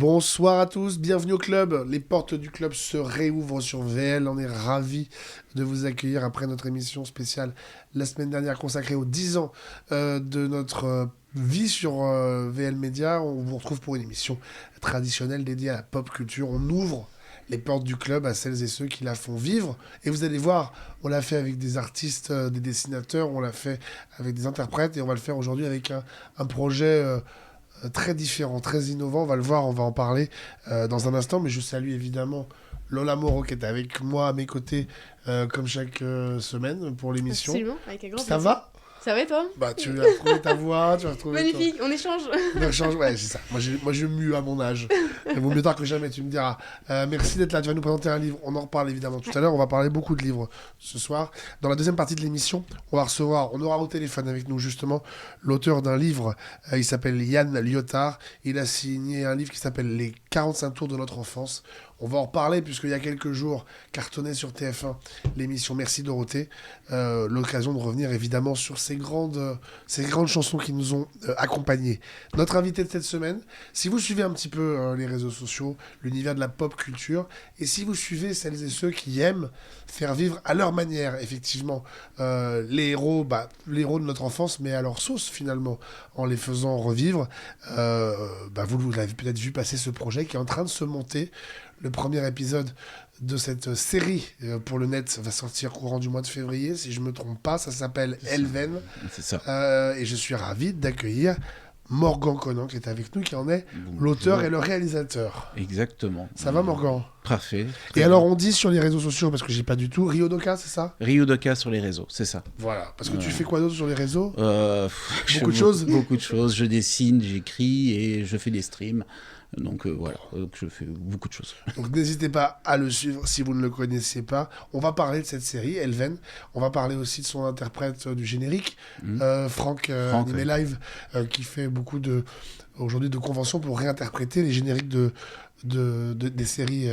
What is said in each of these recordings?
Bonsoir à tous, bienvenue au club. Les portes du club se réouvrent sur VL. On est ravis de vous accueillir après notre émission spéciale la semaine dernière consacrée aux 10 ans de notre vie sur VL Média. On vous retrouve pour une émission traditionnelle dédiée à la pop culture. On ouvre les portes du club à celles et ceux qui la font vivre. Et vous allez voir, on l'a fait avec des artistes, des dessinateurs, on l'a fait avec des interprètes et on va le faire aujourd'hui avec un projet très différent, très innovant. On va le voir, on va en parler dans un instant. Mais je salue évidemment Lola Moreau qui est avec moi à mes côtés comme chaque semaine pour l'émission. Absolument, avec un grand Ça plaisir. va ? Ça va et toi ? Bah, tu as retrouvé ta voix, tu as retrouvé Magnifique, on échange. On change, ouais, c'est ça. Moi, je mue à mon âge. Il vaut mieux tard que jamais, tu me diras. Merci d'être là. Tu vas nous présenter un livre. On en reparle évidemment tout à l'heure. On va parler beaucoup de livres ce soir. Dans la deuxième partie de l'émission, on aura au téléphone avec nous justement l'auteur d'un livre. Il s'appelle Yann Liotard. Il a signé un livre qui s'appelle Les 45 tours de notre enfance. On va en reparler puisqu'il y a quelques jours, cartonnait sur TF1 l'émission Merci Dorothée. L'occasion de revenir évidemment sur ces grandes chansons qui nous ont accompagnés. Notre invité de cette semaine, si vous suivez un petit peu les réseaux sociaux, l'univers de la pop culture, et si vous suivez celles et ceux qui aiment faire vivre à leur manière, effectivement, les héros de notre enfance, mais à leur sauce finalement, en les faisant revivre, vous l'avez peut-être vu passer ce projet qui est en train de se monter. Le premier épisode de cette série pour le net va sortir courant du mois de février, si je ne me trompe pas. Ça s'appelle Elven. C'est ça. Et je suis ravi d'accueillir Morgan Conan qui est avec nous, qui en est l'auteur et le réalisateur. Exactement. Ça va, Morgan ? Parfait. Et alors, on dit sur les réseaux sociaux, parce que j'ai pas du tout, Ryodoka, c'est ça ? Ryodoka sur les réseaux, c'est ça. Voilà. Parce que tu fais quoi d'autre sur les réseaux ? Beaucoup de choses. Beaucoup de choses. Je dessine, j'écris et je fais des streams. Donc voilà, je fais beaucoup de choses. Donc n'hésitez pas à le suivre si vous ne le connaissez pas. On va parler de cette série, Elven. On va parler aussi de son interprète du générique, Franck Animé Live, qui fait beaucoup aujourd'hui de conventions pour réinterpréter les génériques des séries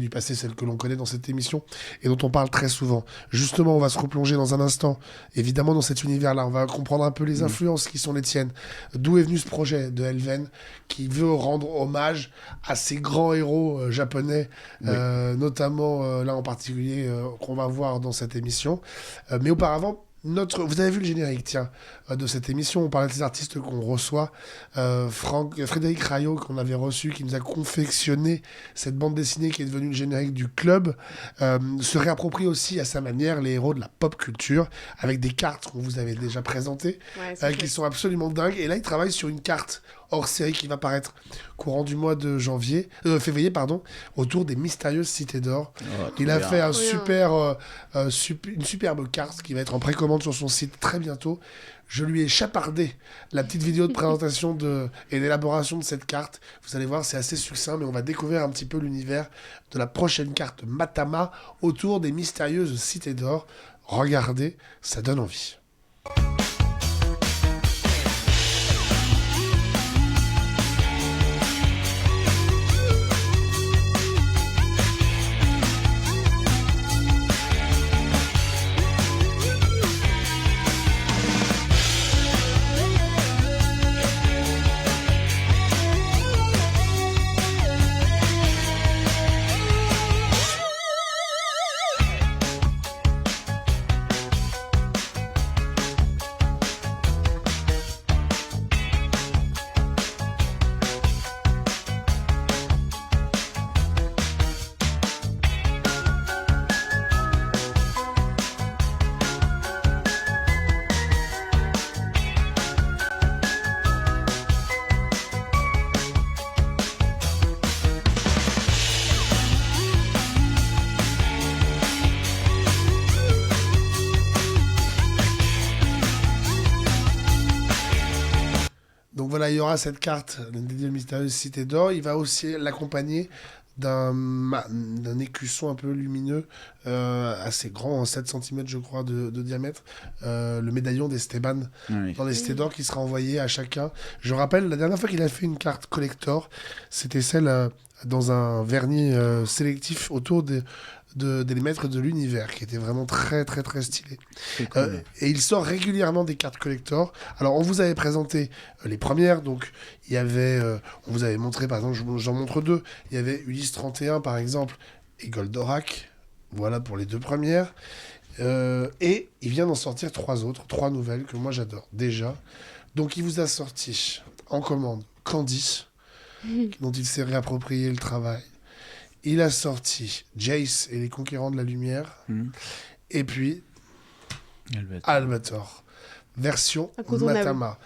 du passé, celles que l'on connaît dans cette émission et dont on parle très souvent. Justement, on va se replonger dans un instant, évidemment, dans cet univers-là. On va comprendre un peu les influences qui sont les tiennes. D'où est venu ce projet de Elven qui veut rendre hommage à ces grands héros japonais, notamment là en particulier qu'on va voir dans cette émission. Mais auparavant, vous avez vu le générique, de cette émission. On parlait de ces artistes qu'on reçoit. Frédéric Rayo, qu'on avait reçu, qui nous a confectionné cette bande dessinée qui est devenue le générique du club, se réapproprie aussi à sa manière les héros de la pop culture, avec des cartes qu'on vous avait déjà présentées, qui sont absolument dingues. Et là, il travaille sur une carte hors série qui va paraître courant du mois de février, autour des mystérieuses cités d'or. Il a fait une superbe carte qui va être en précommande sur son site très bientôt. Je lui ai chapardé la petite vidéo de présentation et d'élaboration de cette carte. Vous allez voir, c'est assez succinct, mais on va découvrir un petit peu l'univers de la prochaine carte Matama autour des mystérieuses cités d'or. Regardez, ça donne envie. Voilà, il y aura cette carte dédiée aux mystérieuses cités d'or. Il va aussi l'accompagner d'un écusson un peu lumineux, assez grand, 7 cm je crois de diamètre, le médaillon d'Esteban dans les cités d'or qui sera envoyé à chacun. Je rappelle, la dernière fois qu'il a fait une carte collector, c'était celle dans un vernis sélectif autour des maîtres de l'univers, qui était vraiment très très très stylé. Cool. Et il sort régulièrement des cartes collector. Alors on vous avait présenté les premières, donc il y avait, on vous avait montré par exemple, j'en montre deux, il y avait Ulysse 31 par exemple, et Goldorak, voilà pour les deux premières. Et il vient d'en sortir trois nouvelles que moi j'adore déjà. Donc il vous a sorti en commande Candy, dont il s'est réapproprié le travail. Il a sorti Jace et les Conquérants de la Lumière. Et puis Albator. Version Matama.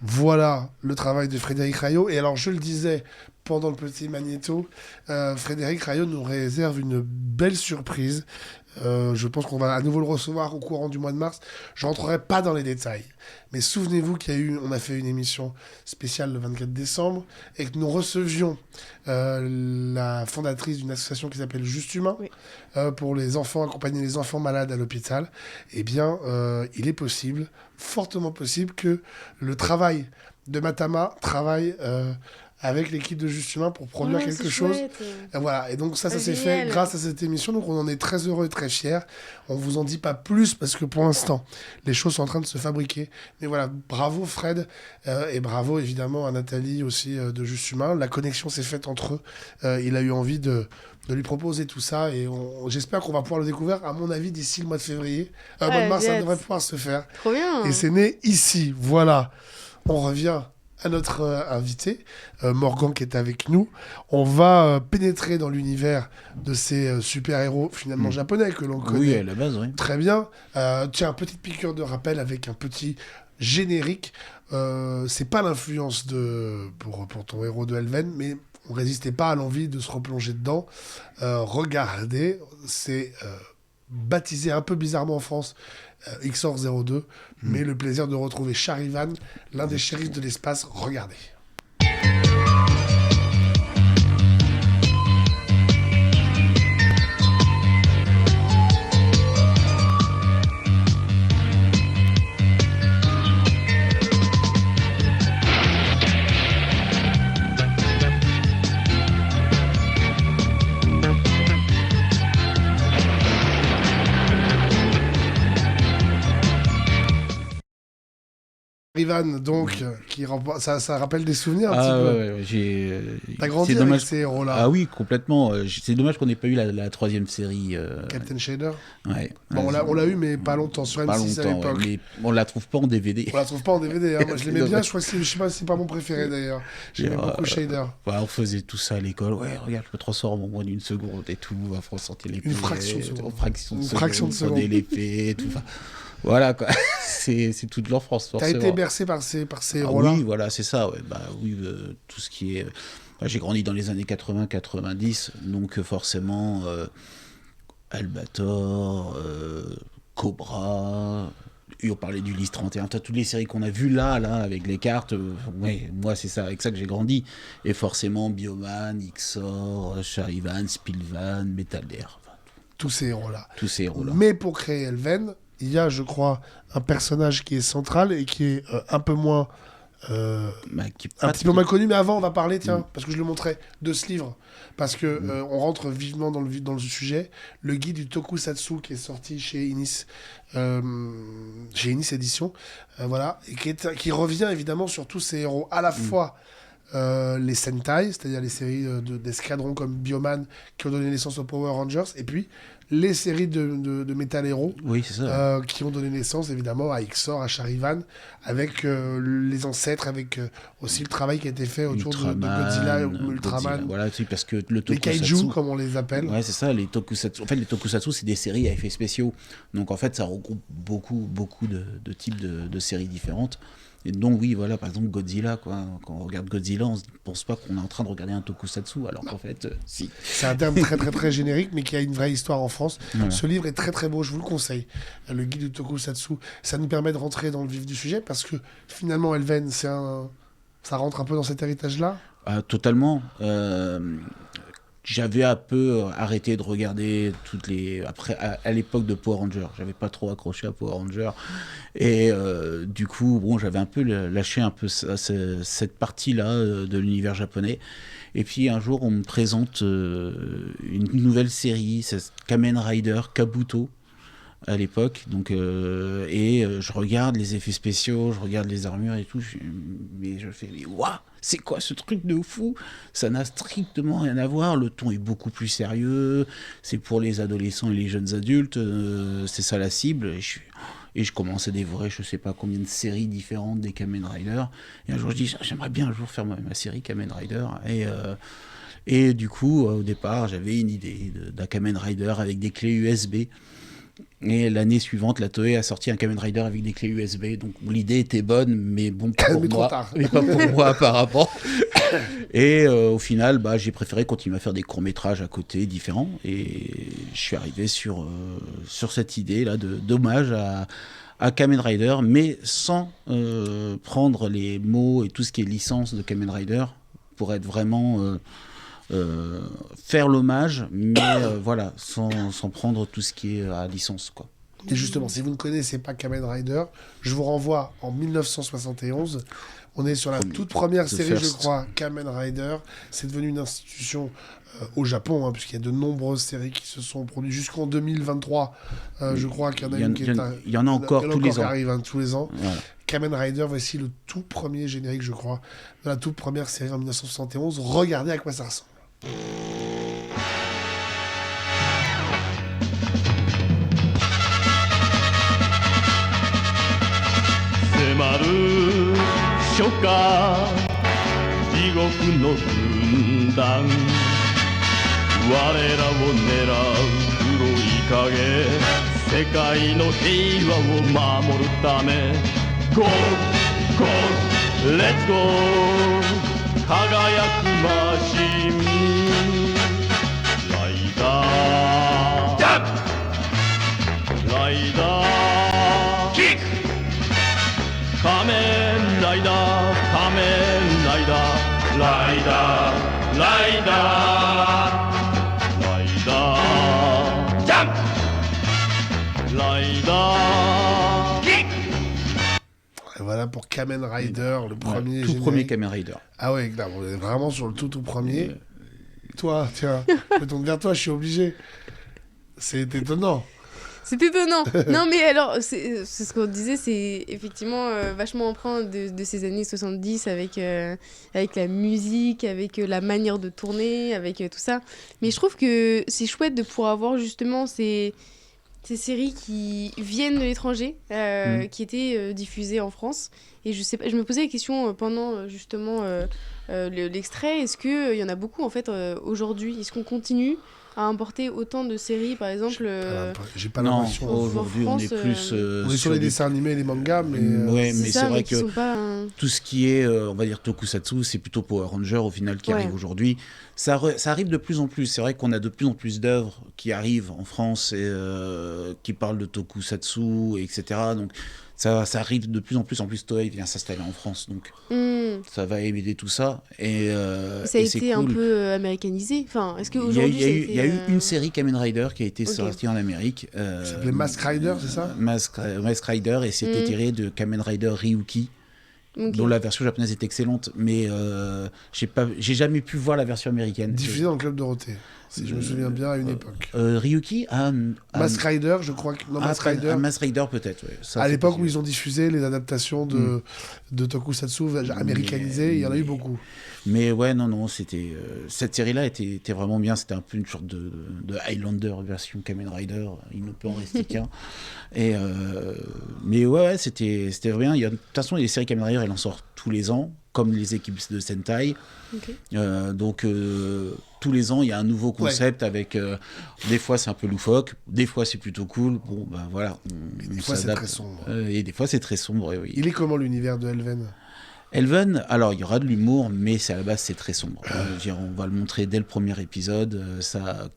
Voilà le travail de Frédéric Rayo. Et alors, je le disais pendant le petit magnéto, Frédéric Rayo nous réserve une belle surprise. Je pense qu'on va à nouveau le recevoir au courant du mois de mars. Je rentrerai pas dans les détails. Mais souvenez-vous on a fait une émission spéciale le 24 décembre et que nous recevions la fondatrice d'une association qui s'appelle Juste Humain, pour les enfants, accompagner les enfants malades à l'hôpital. Eh bien, il est possible, fortement possible, que le travail de Matama travaille avec l'équipe de Juste Humain pour produire quelque chose. Et voilà. Et donc ça s'est fait grâce à cette émission. Donc on en est très heureux et très fiers. On vous en dit pas plus parce que pour l'instant, les choses sont en train de se fabriquer. Mais voilà, bravo Fred et bravo évidemment à Nathalie aussi de Juste Humain. La connexion s'est faite entre eux. Il a eu envie de lui proposer tout ça et j'espère qu'on va pouvoir le découvrir, à mon avis, d'ici le mois de février. Mois de mars, ça devrait pouvoir se faire. Trop bien. Et c'est né ici. Voilà. On revient à notre invité, Morgan, qui est avec nous. On va pénétrer dans l'univers de ces super-héros finalement japonais que l'on connaît. Oui, à la base, oui. Très bien. Tiens, petite piqûre de rappel avec un petit générique. C'est pas l'influence pour ton héros de Elven, mais on résistait pas à l'envie de se replonger dedans. Regardez, c'est baptisé un peu bizarrement en France XOR02, mais le plaisir de retrouver Charivan, l'un des shérifs de l'espace. Regardez. Ivan, donc, ça rappelle des souvenirs un petit peu. T'as grandi avec ces héros-là. Ah oui, complètement. C'est dommage qu'on n'ait pas eu la troisième série. Captain Shader. Ouais. Bon, on l'a eu, mais pas longtemps, sur M6 à l'époque. Mais on la trouve pas en DVD. On la trouve pas en DVD. Hein. Moi, je l'aimais bien. Je sais pas si c'est pas mon préféré d'ailleurs. J'aimais beaucoup Shader. Ouais, on faisait tout ça à l'école. Ouais, regarde, je me transforme en moins d'une seconde et tout. On va ressortir l'épée. Une fraction de seconde. Une fraction de seconde. L'épée et tout. Enfin, voilà quoi, c'est toute l'enfance forcément. T'as été bercé par ces héros-là. Oui, voilà, c'est ça. Ouais. Bah oui, tout ce qui est. J'ai grandi dans les années 80-90, donc forcément Albator, Cobra. On parlait d'Ulysse 31, toutes les séries qu'on a vues là, avec les cartes, ouais, moi c'est ça, avec ça que j'ai grandi. Et forcément Bioman, Ixor, Charivan, Spilvan, Metal Air. Enfin, tous ces héros-là. Mais pour créer Elven, il y a, je crois, un personnage qui est central et qui est un peu moins... un petit peu moins connu, mais avant on va parler, parce que je le montrais, de ce livre, parce que on rentre vivement dans le sujet, le guide du Tokusatsu qui est sorti chez Inis Édition, voilà, et qui revient évidemment sur tous ces héros, à la fois les Sentai, c'est-à-dire les séries d'escadrons comme Bioman qui ont donné naissance aux Power Rangers, et puis les séries de Metal Hero, oui, c'est ça. qui ont donné naissance évidemment à Ixor, à Charivan, avec les ancêtres, avec aussi le travail qui a été fait autour de Godzilla, Ultraman. Voilà, parce que le les kaiju, comme on les appelle. Ouais, c'est ça, les tokusatsu. En fait, les tokusatsu, c'est des séries à effets spéciaux. Donc en fait, ça regroupe beaucoup de types de séries différentes. Et donc oui, voilà, par exemple Godzilla, quoi. Quand on regarde Godzilla, on ne pense pas qu'on est en train de regarder un tokusatsu, alors qu'en fait, si. C'est un terme très très très générique, mais qui a une vraie histoire en France. Voilà. Ce livre est très très beau, je vous le conseille. Le guide du tokusatsu, ça nous permet de rentrer dans le vif du sujet, parce que finalement Elven, ça rentre un peu dans cet héritage-là. Totalement. j'avais un peu arrêté de regarder toutes les... Après, à l'époque de Power Rangers, j'avais pas trop accroché à Power Rangers. Et du coup, bon, j'avais un peu lâché un peu cette partie-là de l'univers japonais. Et puis un jour, on me présente une nouvelle série, c'est Kamen Rider Kabuto, à l'époque. Donc, je regarde les effets spéciaux, je regarde les armures et tout. Mais waouh, c'est quoi ce truc de fou? Ça n'a strictement rien à voir. Le ton est beaucoup plus sérieux. C'est pour les adolescents et les jeunes adultes. C'est ça la cible. Et je commence à dévorer je sais pas combien de séries différentes des Kamen Rider. Et un jour, je dis, j'aimerais bien un jour faire ma série Kamen Rider. Et du coup, au départ, j'avais une idée d'un Kamen Rider avec des clés USB. Et l'année suivante, la Toei a sorti un Kamen Rider avec des clés USB. Donc l'idée était bonne, mais bon, pas pour moi. Mais pas pour moi apparemment. Et au final, j'ai préféré continuer à faire des courts-métrages à côté, différents. Et je suis arrivé sur cette idée-là d'hommage à Kamen Rider, mais sans prendre les mots et tout ce qui est licence de Kamen Rider pour être vraiment... faire l'hommage, mais voilà, sans prendre tout ce qui est à licence, quoi. Et justement, si vous ne connaissez pas Kamen Rider, je vous renvoie en 1971. On est sur la toute première série, je crois, Kamen Rider. C'est devenu une institution au Japon, puisqu'il y a de nombreuses séries qui se sont produites jusqu'en 2023. Je crois qu'il y en a une qui est... Il y en a encore tous les ans. Qui arrive tous les ans. Voilà. Kamen Rider, voici le tout premier générique, je crois, de la toute première série en 1971. Regardez à quoi ça ressemble. 迫る初夏地獄の軍団我らを狙う黒い影世界の平和を守るため Go! Go! Let's go! 輝くマシンライダージャンプライダーキック仮面ライダー仮面ライダーライダーライダーライダージャンプライダーキック Et voilà pour Kamen Rider, le premier tout premier Kamen Rider. Ah ouais, là, on est vraiment sur le tout premier. Toi, tiens, je tourne vers toi, je suis obligé. C'est étonnant. C'est étonnant. Non, mais alors, c'est ce qu'on disait, c'est effectivement vachement empreint de ces années 70 avec la musique, avec la manière de tourner, avec tout ça. Mais je trouve que c'est chouette de pouvoir avoir justement ces séries qui viennent de l'étranger, qui étaient diffusées en France. Et je sais pas, je me posais la question pendant justement l'extrait, est-ce qu'il y en a beaucoup en fait aujourd'hui? Est-ce qu'on continue à importer autant de séries, par exemple J'ai pas l'impression. Aujourd'hui, on est plus... on est sur les dessins animés et les mangas, mais... Ouais, mais c'est vrai que tout ce qui est, on va dire, tokusatsu, c'est plutôt Power Rangers, au final, qui arrive aujourd'hui. Ça arrive de plus en plus. C'est vrai qu'on a de plus en plus d'œuvres qui arrivent en France et qui parlent de tokusatsu, etc. Donc, ça arrive de plus en plus. En plus, Toei vient s'installer en France, donc ça va aider tout ça. Et ça a été un peu américanisé. Enfin, est-ce qu'aujourd'hui il y a eu une série Kamen Rider qui a été sortie en Amérique. Ça s'appelait Mask Rider, c'est ça? Mask Rider, et c'était tiré de Kamen Rider Ryuki. Dont la version japonaise est excellente, mais j'ai jamais pu voir la version américaine. Diffusée dans le Club Dorothée, si je me souviens bien, à une époque. Ryuki Mask Rider, je crois que... Non, Mask Rider. Mask Rider, peut-être, ouais. Ça, à l'époque où ils ont diffusé les adaptations de tokusatsu américanisées, il y en a eu beaucoup. Mais ouais, non, c'était... cette série-là était vraiment bien. C'était un peu une sorte de Highlander version Kamen Rider. Il ne peut en rester qu'un. Mais ouais, c'était bien. De toute façon, les séries Kamen Rider, elles en sortent tous les ans, comme les équipes de Sentai. Donc, tous les ans, il y a un nouveau concept avec... des fois, c'est un peu loufoque. Des fois, c'est plutôt cool. Bon, ben voilà. Des fois, c'est très sombre. Et des fois, c'est très sombre, oui. Il est comment, l'univers de Elven? Elven, alors il y aura de l'humour, mais à la base c'est très sombre. On va le montrer dès le premier épisode, c'est pas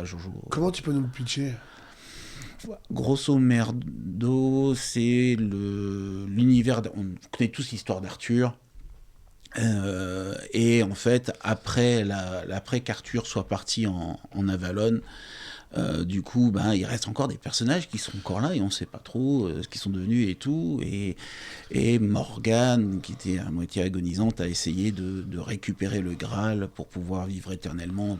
Jojo. Comment tu peux nous le pitcher? Grosso merdo, c'est l'univers. On connaît tous l'histoire d'Arthur. Et en fait, après qu'Arthur soit parti en Avalon, du coup, il reste encore des personnages qui sont encore là et on ne sait pas trop ce qu'ils sont devenus et tout. Et Morgane, qui était à moitié agonisante, a essayé de récupérer le Graal pour pouvoir vivre éternellement,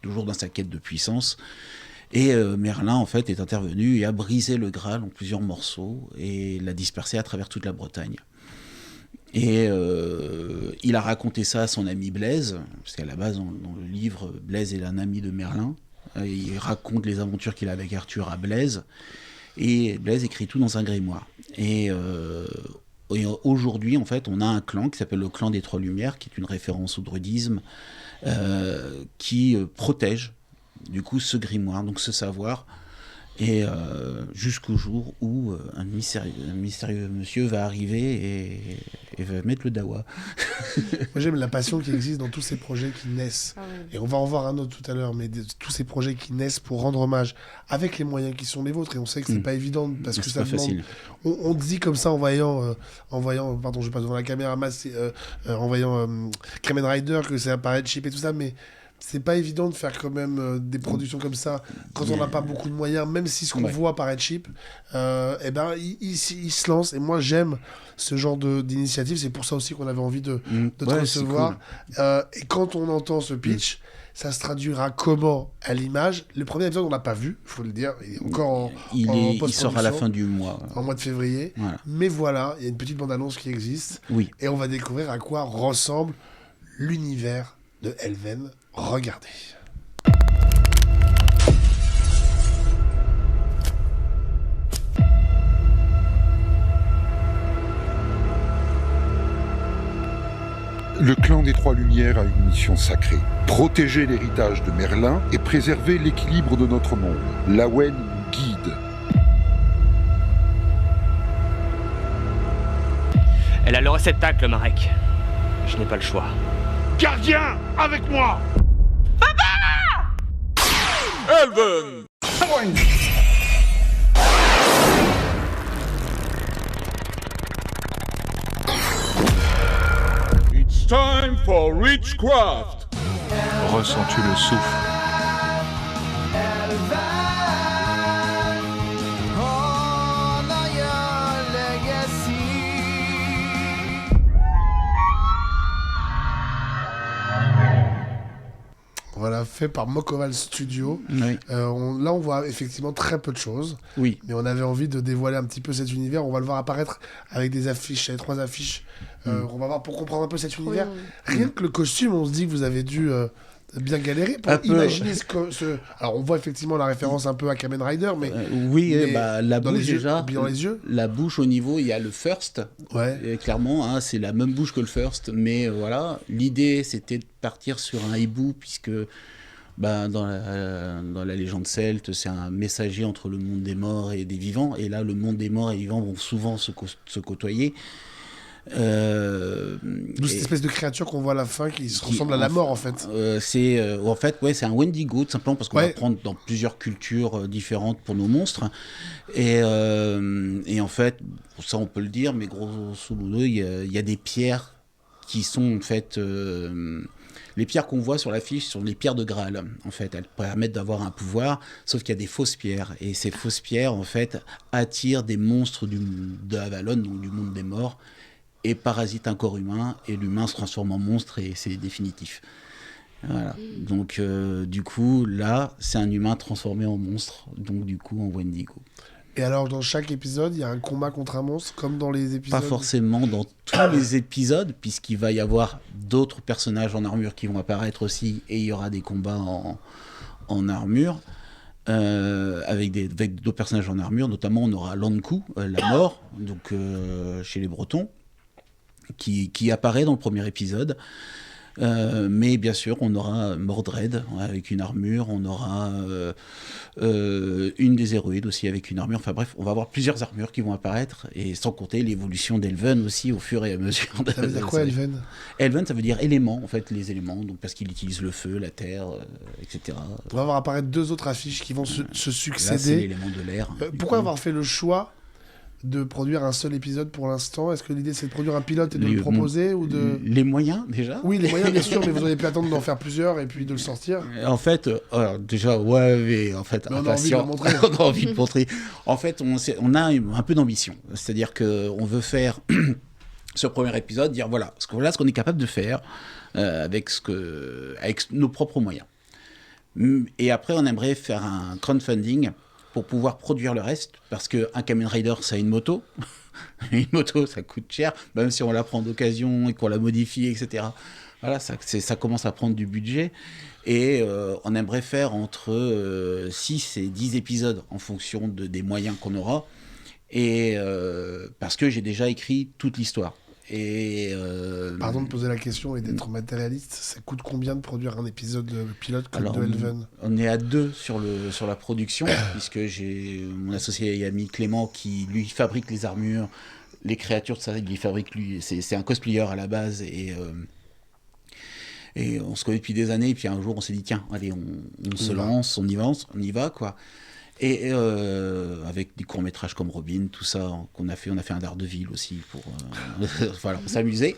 toujours dans sa quête de puissance. Et Merlin, en fait, est intervenu et a brisé le Graal en plusieurs morceaux et l'a dispersé à travers toute la Bretagne. Et il a raconté ça à son ami Blaise, parce qu'à la base, dans le livre, Blaise est un ami de Merlin. Il raconte les aventures qu'il a avec Arthur à Blaise, et Blaise écrit tout dans un grimoire. Et aujourd'hui, en fait, on a un clan qui s'appelle le clan des Trois Lumières, qui est une référence au druidisme, qui protège, du coup, ce grimoire, donc ce savoir, et jusqu'au jour où un mystérieux monsieur va arriver et va mettre le dawa. Moi, j'aime la passion qui existe dans tous ces projets qui naissent. Ah oui. Et on va en voir un autre tout à l'heure, mais tous ces projets qui naissent pour rendre hommage avec les moyens qui sont les vôtres. Et on sait que c'est pas évident parce que ça demande. Facile. On dit comme ça en voyant, pardon, je passe devant la caméra, en voyant Kamen Rider que ça paraît cheap et tout ça, mais c'est pas évident de faire quand même des productions comme ça quand on n'a pas beaucoup de moyens, même si ce qu'on voit paraît cheap. Il se lance, et moi j'aime ce genre d'initiative. C'est pour ça aussi qu'on avait envie de te recevoir. Cool. Et quand on entend ce pitch, ça se traduira comment à l'image? Le premier épisode, on l'a pas vu, il faut le dire. Il est encore il sort à la fin du mois. En mois de février. Voilà. Mais voilà, il y a une petite bande-annonce qui existe. Oui. Et on va découvrir à quoi ressemble l'univers de Elven. Regardez. Le clan des Trois Lumières a une mission sacrée. Protéger l'héritage de Merlin et préserver l'équilibre de notre monde. Lawen nous guide. Elle a le réceptacle, Marek. Je n'ai pas le choix. Gardien, avec moi! Papa! Elven! It's time for Witchcraft! Ressens-tu le souffle? Voilà, fait par Mokoval Studio. Oui. Là, on voit effectivement très peu de choses. Oui. Mais on avait envie de dévoiler un petit peu cet univers. On va le voir apparaître avec des affiches, avec 3 affiches. On va voir pour comprendre un peu cet univers. Oui. Rien que le costume, on se dit que vous avez dû bien galérer pour imaginer ce... Alors, on voit effectivement la référence un peu à Kamen Rider, mais... la bouche déjà... Dans les yeux. La bouche au niveau, il y a le First. Ouais. Et clairement, c'est la même bouche que le First. Mais voilà, l'idée, c'était de partir sur un hibou, puisque dans la légende celte, c'est un messager entre le monde des morts et des vivants. Et là, le monde des morts et des vivants vont souvent se côtoyer. D'où cette espèce de créature qu'on voit à la fin qui ressemble à la mort en fait. C'est un Wendigo tout simplement parce qu'on va prendre dans plusieurs cultures différentes pour nos monstres et en fait ça on peut le dire mais grosso modo il y a des pierres qui sont en fait les pierres qu'on voit sur l'affiche sont les pierres de Graal. En fait, elles permettent d'avoir un pouvoir, sauf qu'il y a des fausses pierres. Et ces fausses pierres, en fait, attirent des monstres de Avalon, donc du monde des morts, et parasite un corps humain, et l'humain se transforme en monstre, et c'est définitif. Voilà. Donc, du coup, là, c'est un humain transformé en monstre, donc du coup, en Wendigo. Et alors, dans chaque épisode, il y a un combat contre un monstre, comme dans les épisodes... Pas forcément dans tous les épisodes, puisqu'il va y avoir d'autres personnages en armure qui vont apparaître aussi, et il y aura des combats en armure, avec d'autres personnages en armure, notamment on aura Lanku, la mort, donc chez les Bretons, qui apparaît dans le premier épisode. Mais bien sûr, on aura Mordred avec une armure, on aura une des héroïdes aussi avec une armure. Enfin bref, on va avoir plusieurs armures qui vont apparaître, et sans compter l'évolution d'Elven aussi au fur et à mesure. Ça veut dire quoi, Elven ? Elven, ça veut dire éléments, en fait, les éléments, donc parce qu'il utilise le feu, la terre, etc. On va voir apparaître 2 autres affiches qui vont se succéder. Là, c'est l'élément de l'air. Pourquoi avoir fait le choix de produire un seul épisode pour l'instant? Est-ce que l'idée c'est de produire un pilote et de le proposer ou de... Les moyens déjà? Oui, les moyens bien sûr, mais vous auriez pu attendre d'en faire plusieurs et puis de le sortir. En fait, déjà, ouais, mais en fait, mais on a envie de le montrer. On a envie de montrer. En fait, on a un peu d'ambition. C'est-à-dire qu'on veut faire ce premier épisode, dire voilà ce qu'on est capable de faire avec nos propres moyens. Et après, on aimerait faire un crowdfunding pour pouvoir produire le reste, parce qu'un Kamen Rider, ça a une moto. Une moto, ça coûte cher, même si on la prend d'occasion et qu'on la modifie, etc. Voilà, ça commence à prendre du budget. Et on aimerait faire entre 6 et 10 épisodes en fonction des moyens qu'on aura. Et parce que j'ai déjà écrit toute l'histoire. Et Pardon de poser la question et d'être matérialiste, ça coûte combien de produire un épisode pilote comme de Elven? On est à 2 sur la production, puisque j'ai mon associé et ami Clément qui lui fabrique les armures, les créatures, ça, il les fabrique lui. C'est un cosplayer à la base et on se connaît depuis des années. Et puis un jour, on s'est dit tiens, allez, on se lance, on y va quoi. Et avec des courts-métrages comme Robin, tout ça qu'on a fait. On a fait un Daredevil aussi pour s'amuser.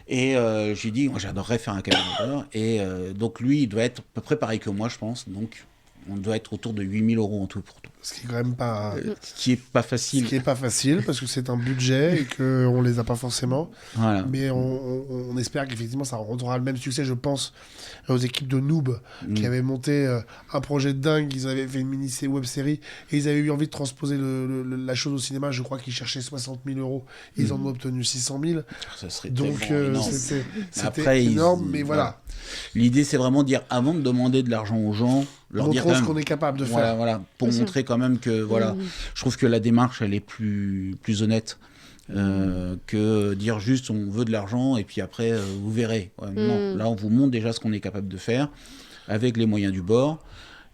Et j'ai dit, moi j'adorerais faire un Kamen Rider. Et donc lui, il doit être à peu près pareil que moi, je pense. Donc on doit être autour de 8 000 € en tout pour tout. Ce qui est quand même pas... Ce qui est pas facile. Ce qui est pas facile, parce que c'est un budget et qu'on les a pas forcément. Voilà. Mais on espère qu'effectivement, ça aura le même succès, je pense, aux équipes de Noob, qui avaient monté un projet de dingue. Ils avaient fait une web-série et ils avaient eu envie de transposer la chose au cinéma. Je crois qu'ils cherchaient 60 000 €. Ils en ont obtenu 600 000. Ça serait donc c'était après, énorme, mais voilà. L'idée, c'est vraiment de dire, avant de demander de l'argent aux gens, leur dire ce qu'on est capable de faire. Voilà, pour montrer quand même que, je trouve que la démarche, elle est plus honnête que dire juste on veut de l'argent et puis après, vous verrez. Non, là, on vous montre déjà ce qu'on est capable de faire avec les moyens du bord.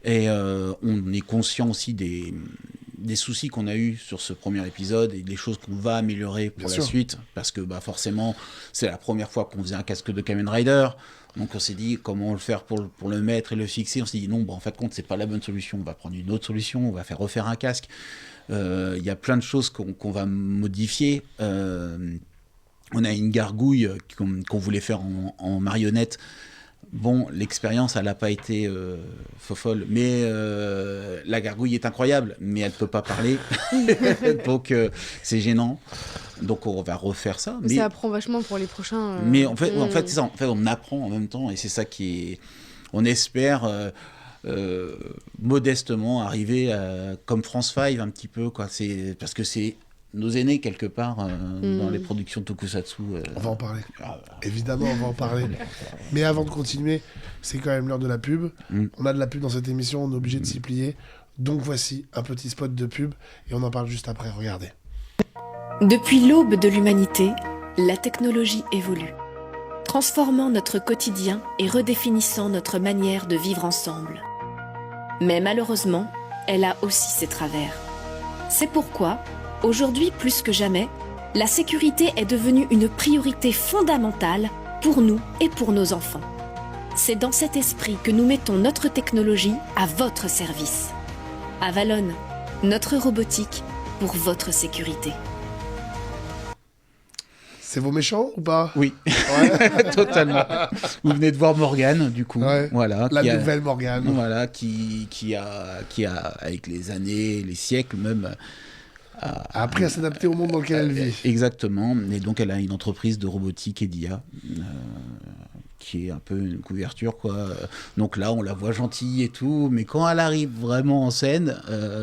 Et on est conscient aussi des soucis qu'on a eu sur ce premier épisode et des choses qu'on va améliorer pour la suite, parce que forcément, c'est la première fois qu'on faisait un casque de Kamen Rider. Donc on s'est dit comment le faire pour le mettre et le fixer. On s'est dit non, en fait compte c'est pas la bonne solution, on va prendre une autre solution, on va refaire un casque. Il y a plein de choses qu'on va modifier. On a une gargouille qu'on voulait faire en marionnette. Bon, l'expérience, elle n'a pas été folle, mais la gargouille est incroyable, mais elle ne peut pas parler, donc c'est gênant. Donc on va refaire ça. Mais ça apprend vachement pour les prochains. Mais en fait, c'est ça. En fait, on apprend en même temps, et c'est ça qui est. On espère modestement arriver comme France 5 un petit peu, quoi. C'est parce que c'est nos aînés quelque part dans les productions tokusatsu. On va en parler. Évidemment, on va en parler. Mais avant de continuer, c'est quand même l'heure de la pub. On a de la pub dans cette émission, on est obligé de s'y plier. Donc voici un petit spot de pub et on en parle juste après. Regardez. Depuis l'aube de l'humanité, la technologie évolue, transformant notre quotidien et redéfinissant notre manière de vivre ensemble. Mais malheureusement, elle a aussi ses travers. C'est pourquoi, aujourd'hui plus que jamais, la sécurité est devenue une priorité fondamentale pour nous et pour nos enfants. C'est dans cet esprit que nous mettons notre technologie à votre service. Avalon, notre robotique pour votre sécurité. C'est vos méchants ou pas? Oui, totalement. Vous venez de voir Morgane, du coup. Voilà, la nouvelle Morgane. Voilà, qui a, avec les années, les siècles même, a appris à s'adapter au monde dans lequel elle vit. Exactement. Et donc, elle a une entreprise de robotique et d'IA, qui est un peu une couverture, quoi. Donc là, on la voit gentille et tout, mais quand elle arrive vraiment en scène,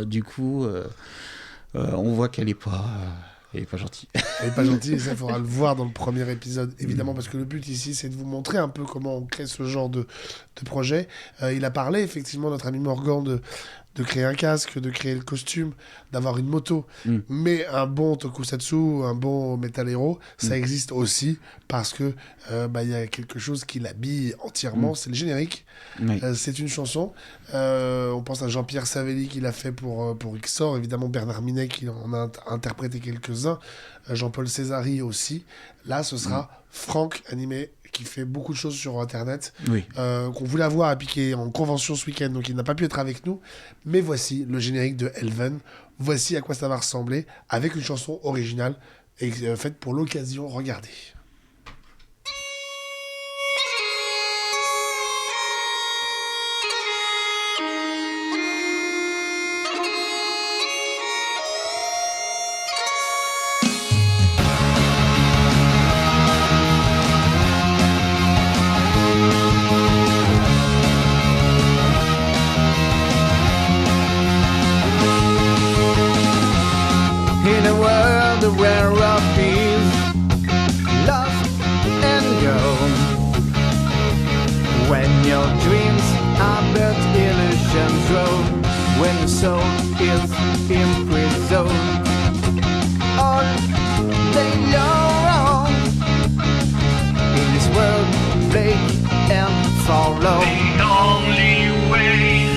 du coup, on voit qu'elle n'est pas... Elle n'est pas gentille. Elle n'est pas gentille, et ça, il faudra le voir dans le premier épisode, évidemment, parce que le but ici, c'est de vous montrer un peu comment on crée ce genre de projet. Il a parlé, effectivement, notre ami Morgan, de créer un casque, de créer le costume, d'avoir une moto. Mais un bon tokusatsu, un bon Metal Hero, ça existe aussi parce que y a quelque chose qui l'habille entièrement, c'est le générique. C'est une chanson. On pense à Jean-Pierre Savelli qui l'a fait pour XOR, évidemment Bernard Minet qui en a interprété quelques-uns, Jean-Paul Césari aussi. Là, ce sera Franck animé qui fait beaucoup de choses sur Internet, Oui. qu'on voulait avoir à piquer en convention ce week-end, donc il n'a pas pu être avec nous. Mais voici le générique de Elven. Voici à quoi ça va ressembler, avec une chanson originale et faite pour l'occasion. Regardez. In a world where love is lost and gone, when your dreams are but illusions drawn, when the soul is imprisoned all day long, in this world bleak and forlorn. The only way.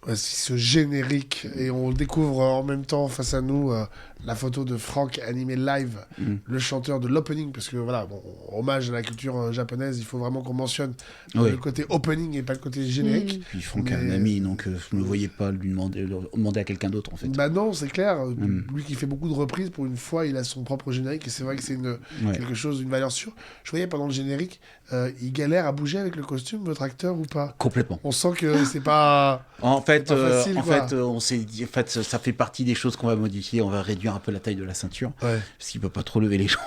Voici ce générique et on découvre en même temps face à nous la photo de Franck animé live, le chanteur de l'opening, parce que voilà, bon, hommage à la culture japonaise, il faut vraiment qu'on mentionne le côté opening et pas le côté générique. Puis Franck est un ami, donc je ne me voyais pas lui demander à quelqu'un d'autre en fait. Bah non, c'est clair. Lui qui fait beaucoup de reprises, pour une fois, il a son propre générique et c'est vrai que c'est quelque chose, une valeur sûre. Je voyais pendant le générique, il galère à bouger avec le costume, votre acteur ou pas? Complètement. On sent que c'est pas. En fait, facile, on s'est dit, en fait, ça fait partie des choses qu'on va modifier. On va réduire un peu la taille de la ceinture, parce qu'il peut pas trop lever les jambes.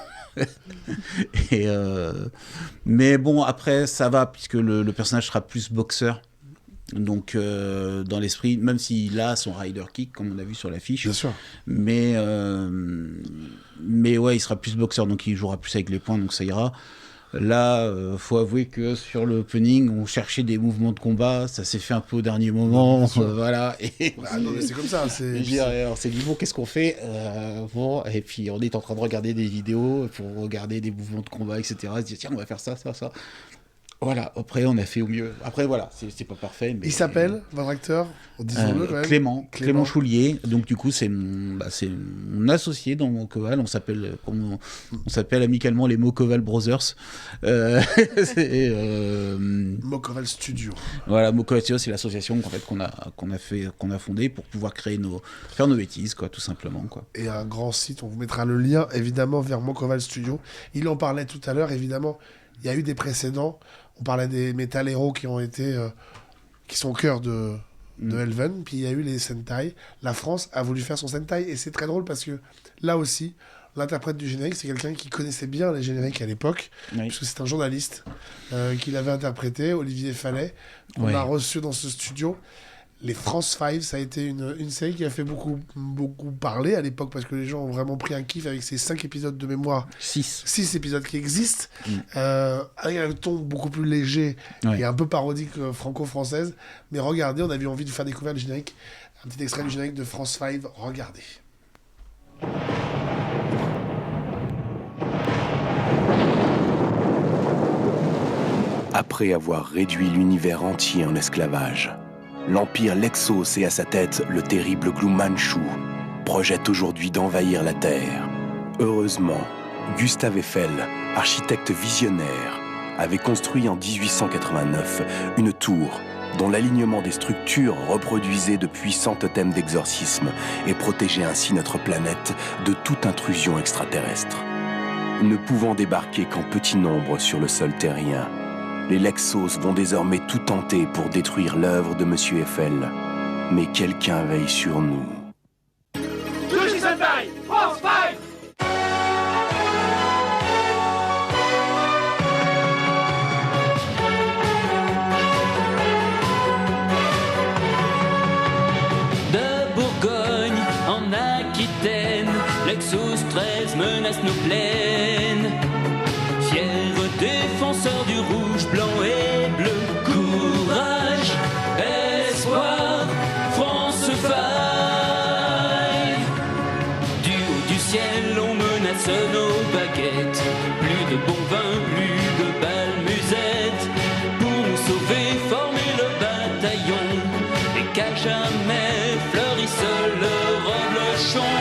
Mais bon, après, ça va, puisque le personnage sera plus boxeur. Donc, dans l'esprit, même s'il a son rider kick, comme on a vu sur l'affiche. Bien sûr. Mais ouais, il sera plus boxeur, donc il jouera plus avec les poings, donc ça ira. Là, faut avouer que sur l'opening, on cherchait des mouvements de combat, ça s'est fait un peu au dernier moment, voilà. Et non, mais c'est comme ça. on s'est dit, bon, qu'est-ce qu'on fait bon, et puis on est en train de regarder des vidéos pour regarder des mouvements de combat, etc. On se dit, tiens, on va faire ça. Voilà, après on a fait au mieux. Après voilà, c'est pas parfait. Mais... Il s'appelle, votre acteur, disons-le quand même. Clément Choulier. Donc du coup c'est mon associé dans Mokoval. On s'appelle amicalement les Mokoval Brothers. Mokoval Studio. Voilà, Mokoval Studio, c'est l'association en fait, qu'on a fondée pour pouvoir faire nos bêtises, quoi, tout simplement, quoi. Et un grand site, on vous mettra le lien évidemment vers Mokoval Studio. Il en parlait tout à l'heure, évidemment. Il y a eu des précédents. On parlait des Metal Hero qui sont au cœur de Elven. Puis il y a eu les Sentai. La France a voulu faire son Sentai. Et c'est très drôle parce que là aussi, l'interprète du générique, c'est quelqu'un qui connaissait bien les génériques à l'époque. Puisque c'est un journaliste qui l'avait interprété, Olivier Fallet, qu'on a reçu dans ce studio. Les France 5, ça a été une série qui a fait beaucoup parler à l'époque parce que les gens ont vraiment pris un kiff avec ces 5 épisodes de mémoire. 6 épisodes qui existent, avec un ton beaucoup plus léger et un peu parodique franco-française. Mais regardez, on avait envie de faire découvrir le générique. Un petit extrait du générique de France 5, regardez. Après avoir réduit l'univers entier en esclavage, l'Empire Lexos et à sa tête le terrible Glou Manchu projette aujourd'hui d'envahir la Terre. Heureusement, Gustave Eiffel, architecte visionnaire, avait construit en 1889 une tour dont l'alignement des structures reproduisait de puissants totems d'exorcisme et protégeait ainsi notre planète de toute intrusion extraterrestre. Ne pouvant débarquer qu'en petit nombre sur le sol terrien, les Lexos vont désormais tout tenter pour détruire l'œuvre de Monsieur Eiffel. Mais quelqu'un veille sur nous. Yoshi Sentai, France 5! De Bourgogne en Aquitaine, le Lexus 13 menace nos plaines. Fiers défenseurs du rouge, blanc et bleu. Courage, espoir, France 5. Du haut du ciel, on menace nos baguettes. Plus de bon vin, plus de balles musettes. Pour nous sauver, former le bataillon. Et qu'à jamais fleurisse le reblochon.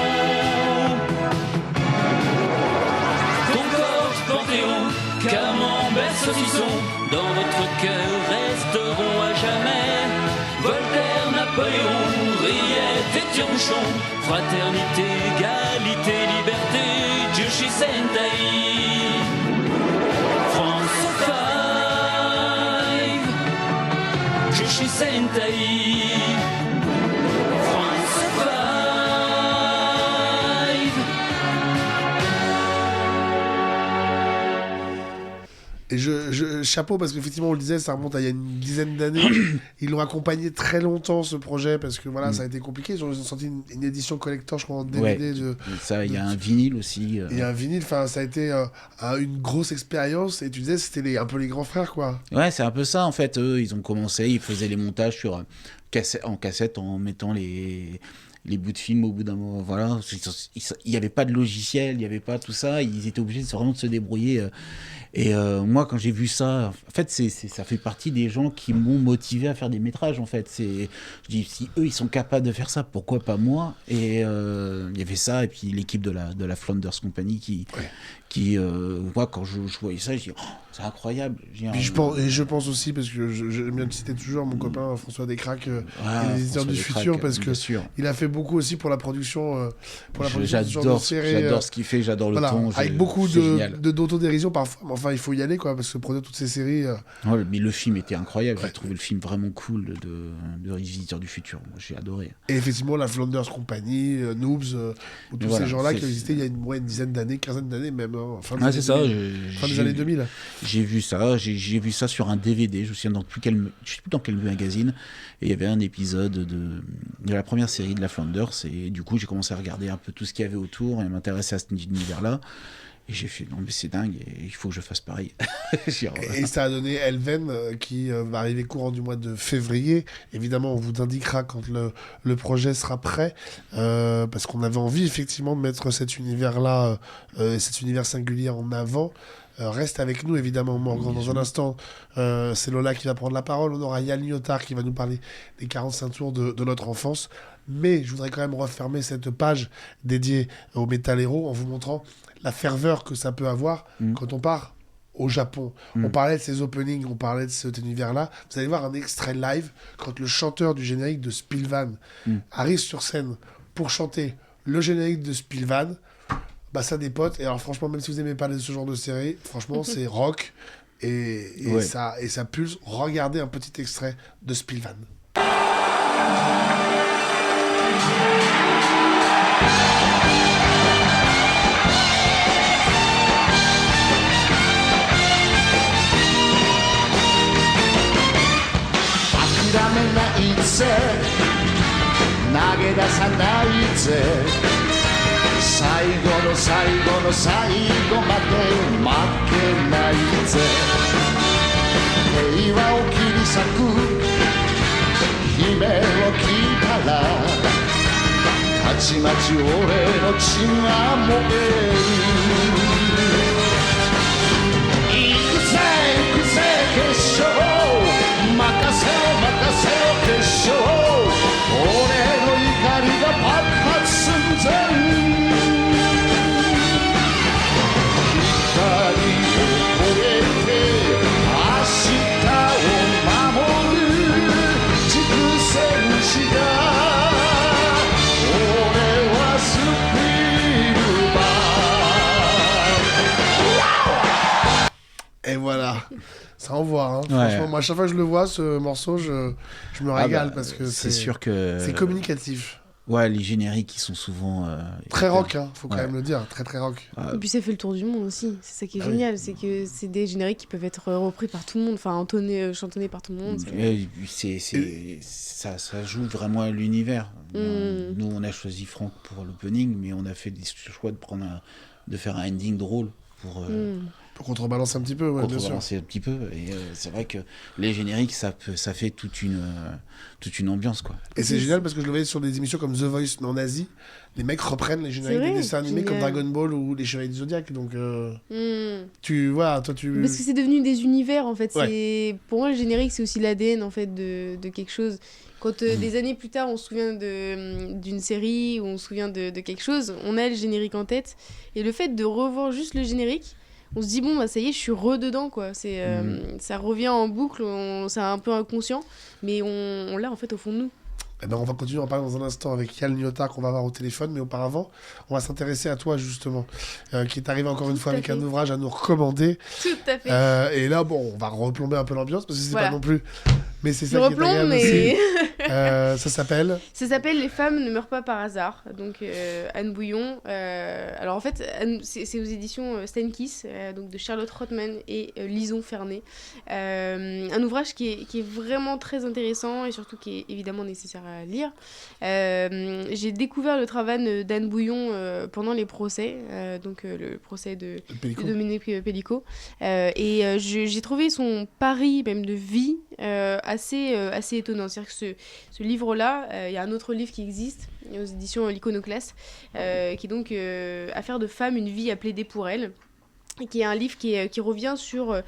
Concorde, Panthéon, Camembert, saucisson, dans votre cœur resteront à jamais. Voltaire, Napoléon, Riette et Tire-Bouchon. Fraternité, égalité, liberté, Jushi Sentai. France 5, Jushi Sentai. France 5. Et chapeau, parce qu'effectivement, on le disait, ça remonte à il y a une dizaine d'années. Ils l'ont accompagné très longtemps, ce projet, parce que voilà, ça a été compliqué. Ils ont sorti une édition collector, je crois, en DVD. Ça, il y a un vinyle aussi. Il y a un vinyle, enfin, ça a été une grosse expérience. Et tu disais, c'était un peu les grands frères, quoi. Ouais, c'est un peu ça, en fait. Eux, ils ont commencé, ils faisaient les montages en cassette en mettant les bouts de film au bout d'un moment. Voilà. Il n'y avait pas de logiciel, il n'y avait pas tout ça. Ils étaient obligés vraiment de se débrouiller. Et moi, quand j'ai vu ça, en fait, ça fait partie des gens qui m'ont motivé à faire des métrages, en fait. Je dis, si eux, ils sont capables de faire ça, pourquoi pas moi? Et il y avait ça, et puis l'équipe de la Flanders Company moi, quand je voyais ça, je dis, oh, c'est incroyable. Je pense aussi, parce que j'aime bien citer toujours mon copain François Descraques, les éditeurs du futur, parce que il a fait beaucoup aussi pour la production. J'adore ce qu'il fait, j'adore le ton. Avec beaucoup d'autodérision parfois, mais enfin, il faut y aller, quoi, parce que produire toutes ces séries. Ouais, mais le film était incroyable. J'ai trouvé le film vraiment cool de Les Visiteurs du futur. Moi, j'ai adoré. Et effectivement, la Flanders Company, Noobs, tous ces gens-là qui existaient il y a une dizaine d'années, quinzaine d'années même. Fin des années 2000. J'ai vu ça sur un DVD, je ne sais plus dans quel magazine, et il y avait un épisode de la première série de la Flanders, et du coup j'ai commencé à regarder un peu tout ce qu'il y avait autour et m'intéresser à cet univers-là. Et j'ai fait, non mais c'est dingue, et il faut que je fasse pareil. Et ça a donné Elven, qui va arriver courant du mois de février. Évidemment, on vous indiquera quand le projet sera prêt, parce qu'on avait envie effectivement de mettre cet univers-là, cet univers singulier en avant. Reste avec nous, évidemment, Morgan. Dans un instant, c'est Lola qui va prendre la parole. On aura Yann Lyotard qui va nous parler des 45 tours de notre enfance. Mais je voudrais quand même refermer cette page dédiée aux Metal Hero en vous montrant la ferveur que ça peut avoir quand on part au Japon. On parlait de ces openings, on parlait de cet univers-là. Vous allez voir un extrait live quand le chanteur du générique de Spilvan arrive sur scène pour chanter le générique de Spilvan. Bah, ça dépote. Et alors franchement, même si vous n'aimez pas ce genre de série, franchement, c'est rock et ça pulse. Regardez un petit extrait de Spilvan. 諦めないぜ投げ出さないぜ最後の最後の最後まで負けないぜ平和を切り裂く悲鳴を聞いたらたちまち俺の血が燃える行くぜ行くぜ決勝任せろ任せろ決勝俺の怒りが爆発寸前光を越えて明日を守る軸戦士だ俺はスピルバー Et voilà, ça envoie, hein. Franchement, moi, à chaque fois que je le vois, ce morceau, je me régale parce que c'est sûr que c'est communicatif. Ouais, les génériques, ils sont souvent... très rock, hein, faut quand même le dire, très très rock. Et puis ça fait le tour du monde aussi, c'est ça qui est génial, c'est que c'est des génériques qui peuvent être repris par tout le monde, enfin chantonnés par tout le monde. Ça joue vraiment à l'univers. Nous, on a choisi Franck pour l'opening, mais on a fait des choix de faire un ending drôle pour contrebalancer un petit peu, bien sûr. Un petit peu, et c'est vrai que les génériques, ça fait toute une ambiance, quoi. Et c'est génial parce que je le voyais sur des émissions comme The Voice en Asie, les mecs reprennent les génériques des dessins animés comme Dragon Ball ou les Chevaliers du Zodiac, donc tu vois, toi tu... Parce que c'est devenu des univers en fait, pour moi le générique c'est aussi l'ADN en fait de quelque chose. Quand des années plus tard on se souvient d'une série ou on se souvient de quelque chose, on a le générique en tête, et le fait de revoir juste le générique, on se dit bon bah ça y est, je suis rededans quoi, ça revient en boucle, c'est un peu inconscient, mais on l'a en fait au fond de nous. Eh ben, on va continuer à en parler dans un instant avec Yal Nyota qu'on va avoir au téléphone, mais auparavant, on va s'intéresser à toi justement, qui est arrivé encore une fois avec un ouvrage à nous recommander. Tout à fait. Et là, bon, on va replomber un peu l'ambiance parce que c'est pas non plus... Mais c'est ça qui est agréable aussi. Ça s'appelle Les femmes ne meurent pas par hasard. Donc Anne Bouillon. Alors en fait, c'est aux éditions Steinkiss, donc de Charlotte Rothman et Lison Fernet. Un ouvrage qui est vraiment très intéressant et surtout qui est évidemment nécessaire à lire. J'ai découvert le travail d'Anne Bouillon pendant les procès, donc le procès de Dominique Pellicot. Et j'ai trouvé son pari même de vie assez étonnant. C'est-à-dire que ce livre-là, il y a un autre livre qui existe aux éditions L'Iconoclaste, qui est donc Affaire de femme, une vie à plaider pour elle, qui est un livre qui revient sur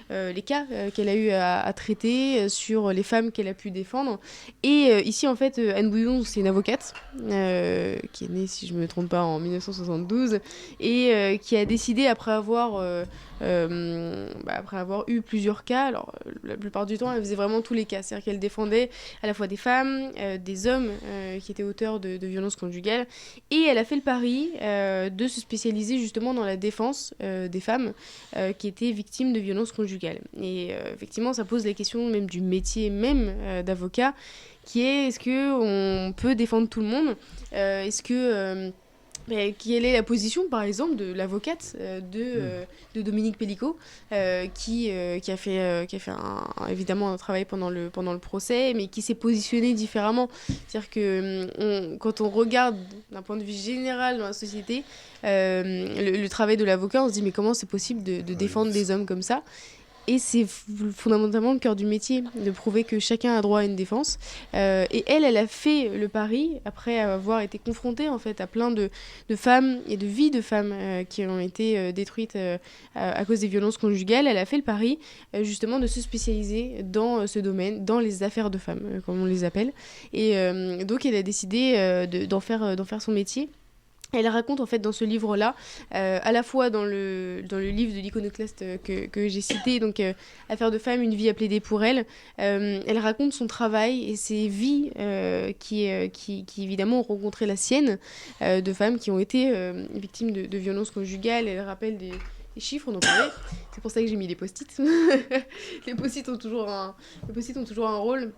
les cas qu'elle a eu à traiter, sur les femmes qu'elle a pu défendre. Et ici, en fait, Anne Bouillon, c'est une avocate qui est née, si je ne me trompe pas, en 1972 et qui a décidé, après avoir eu plusieurs cas, alors la plupart du temps, elle faisait vraiment tous les cas. C'est-à-dire qu'elle défendait à la fois des femmes, des hommes qui étaient auteurs de violences conjugales. Et elle a fait le pari de se spécialiser justement dans la défense des femmes qui étaient victimes de violences conjugales. Et effectivement, ça pose la question même du métier même d'avocat, qui est est-ce qu'on peut défendre tout le monde ? Est-ce que... quelle est la position, par exemple, de l'avocate de Dominique Pellicot, qui a fait évidemment un travail pendant le procès, mais qui s'est positionné différemment. C'est-à-dire que quand on regarde d'un point de vue général dans la société, le travail de l'avocat, on se dit mais comment c'est possible de défendre des hommes comme ça ? Et c'est fondamentalement le cœur du métier, de prouver que chacun a droit à une défense. Et elle a fait le pari, après avoir été confrontée en fait, à plein de femmes et de vies de femmes qui ont été détruites à cause des violences conjugales. Elle a fait le pari justement de se spécialiser dans ce domaine, dans les affaires de femmes, comme on les appelle. Et donc elle a décidé d'en faire son métier. Elle raconte en fait dans ce livre-là, à la fois dans le livre de l'Iconoclaste que j'ai cité, donc Affaire de femme, une vie à plaider pour elle, elle raconte son travail et ses vies qui évidemment ont rencontré la sienne, de femmes qui ont été victimes de violences conjugales. Elle rappelle des chiffres, on en parlait, c'est pour ça que j'ai mis les post-it. Les post-it ont toujours un rôle.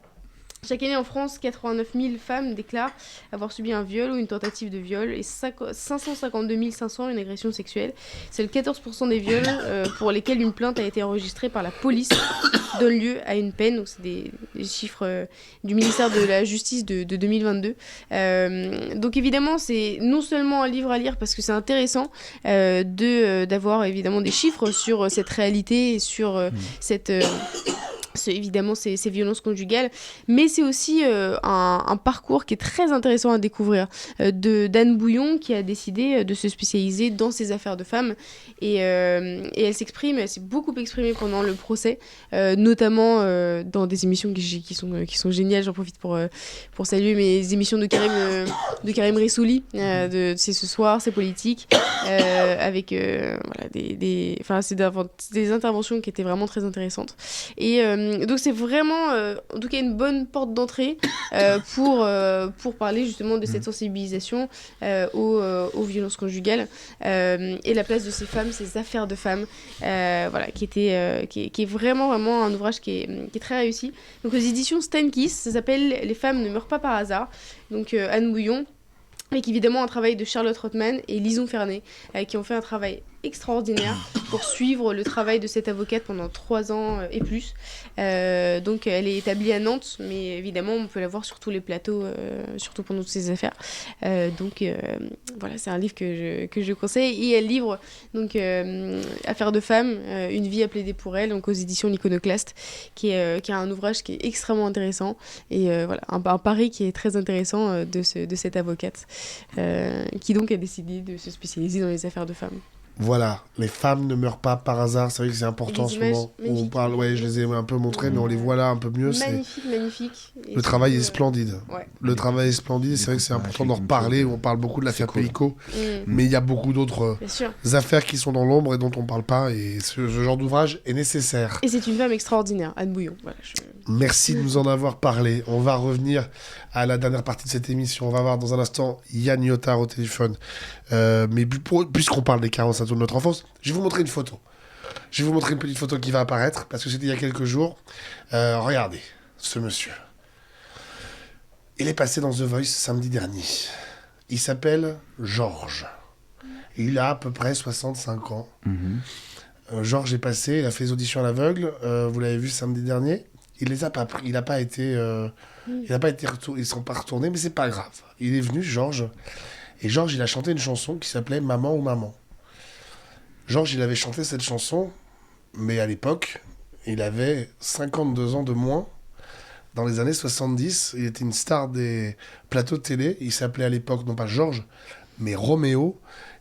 Chaque année en France, 89 000 femmes déclarent avoir subi un viol ou une tentative de viol et 552 500 une agression sexuelle. C'est le 14% des viols pour lesquels une plainte a été enregistrée par la police qui donne lieu à une peine. Donc c'est des chiffres du ministère de la Justice de 2022. Donc évidemment, c'est non seulement un livre à lire parce que c'est intéressant d'avoir évidemment des chiffres sur cette réalité et sur évidemment ces violences conjugales, mais c'est aussi un parcours qui est très intéressant à découvrir d'Anne Bouillon, qui a décidé de se spécialiser dans ces affaires de femmes et elle s'est beaucoup exprimée pendant le procès, notamment dans des émissions qui sont géniales. J'en profite pour saluer mes émissions de Karim Rissouli, de C'est ce soir, c'est politique, avec des interventions qui étaient vraiment très intéressantes. Et donc c'est vraiment en tout cas une bonne porte d'entrée pour parler justement de cette sensibilisation aux violences conjugales et la place de ces femmes, ces affaires de femmes, qui est vraiment un ouvrage qui est très réussi. Donc aux éditions Steinkiss, ça s'appelle Les femmes ne meurent pas par hasard. Donc Anne Bouillon, avec évidemment un travail de Charlotte Rothman et Lison Fernet, qui ont fait un travail extraordinaire pour suivre le travail de cette avocate pendant 3 ans et plus. Donc elle est établie à Nantes, mais évidemment on peut la voir sur tous les plateaux, surtout pendant toutes ses affaires. Donc voilà, c'est un livre que je conseille. Et elle livre donc Affaires de femmes, une vie à plaider pour elle, donc aux éditions L'Iconoclaste, qui est un ouvrage qui est extrêmement intéressant. Et voilà, un pari qui est très intéressant de cette avocate, qui donc a décidé de se spécialiser dans les affaires de femmes. Voilà, les femmes ne meurent pas par hasard, c'est vrai que c'est important en ce moment. On parle, ouais, je les ai un peu montrés, mais on les voit là un peu mieux. Magnifique. Le travail est splendide. Ouais. Le travail est splendide, c'est vrai que c'est important d'en reparler. On parle beaucoup de l'affaire Pellico, mais il y a beaucoup d'autres affaires qui sont dans l'ombre et dont on ne parle pas, et ce genre d'ouvrage est nécessaire. Et c'est une femme extraordinaire, Anne Bouillon. Voilà, Merci de nous en avoir parlé. On va revenir à la dernière partie de cette émission. On va voir dans un instant Yann Liotard au téléphone. Mais puisqu'on parle des 45 ans de notre enfance, je vais vous montrer une photo. Je vais vous montrer une petite photo qui va apparaître, parce que c'était il y a quelques jours. Regardez, ce monsieur. Il est passé dans The Voice samedi dernier. Il s'appelle Georges. Il a à peu près 65 ans. Georges est passé, il a fait les auditions à l'aveugle. Vous l'avez vu samedi dernier. Il les a pas pris, il n'a pas été retourné, ils sont pas retournés, mais c'est pas grave. Il est venu, Georges, et Georges, il a chanté une chanson qui s'appelait Maman ou Maman. Georges, il avait chanté cette chanson, mais à l'époque, il avait 52 ans de moins. Dans les années 70, il était une star des plateaux de télé. Il s'appelait à l'époque, non pas Georges, mais Roméo.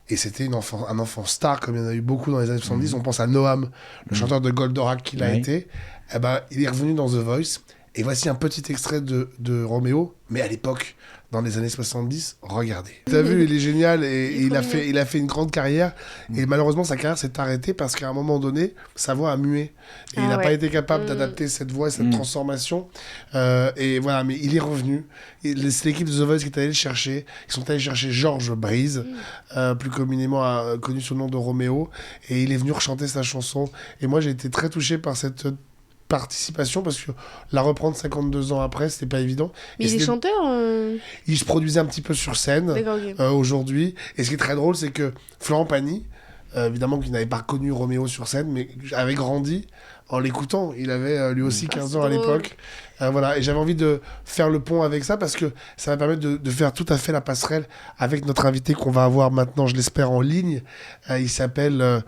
Et c'était un enfant star, comme il y en a eu beaucoup dans les années 70. On pense à Noam, le chanteur de Goldorak qu'il a été. Eh ben, il est revenu dans The Voice. Et voici un petit extrait de Roméo, mais à l'époque, dans les années 70, regardez. T'as vu, il est génial et il a fait une grande carrière. Et malheureusement, sa carrière s'est arrêtée parce qu'à un moment donné, sa voix a mué. Et il n'a pas été capable d'adapter cette voix et cette transformation. Et voilà, mais il est revenu. C'est l'équipe de The Voice qui est allée le chercher. Ils sont allés chercher Georges Brise, plus communément connu sous le nom de Roméo. Et il est venu rechanter sa chanson. Et moi, j'ai été très touché par cette participation, parce que la reprendre 52 ans après, c'était pas évident. Mais il est chanteur Il se produisait un petit peu sur scène aujourd'hui. Et ce qui est très drôle, c'est que Florent Pagny, évidemment qu'il n'avait pas connu Roméo sur scène, mais avait grandi en l'écoutant. Il avait lui aussi 15 ans à l'époque. Voilà. Et j'avais envie de faire le pont avec ça, parce que ça va permettre de faire tout à fait la passerelle avec notre invité qu'on va avoir maintenant, je l'espère, en ligne. Il s'appelle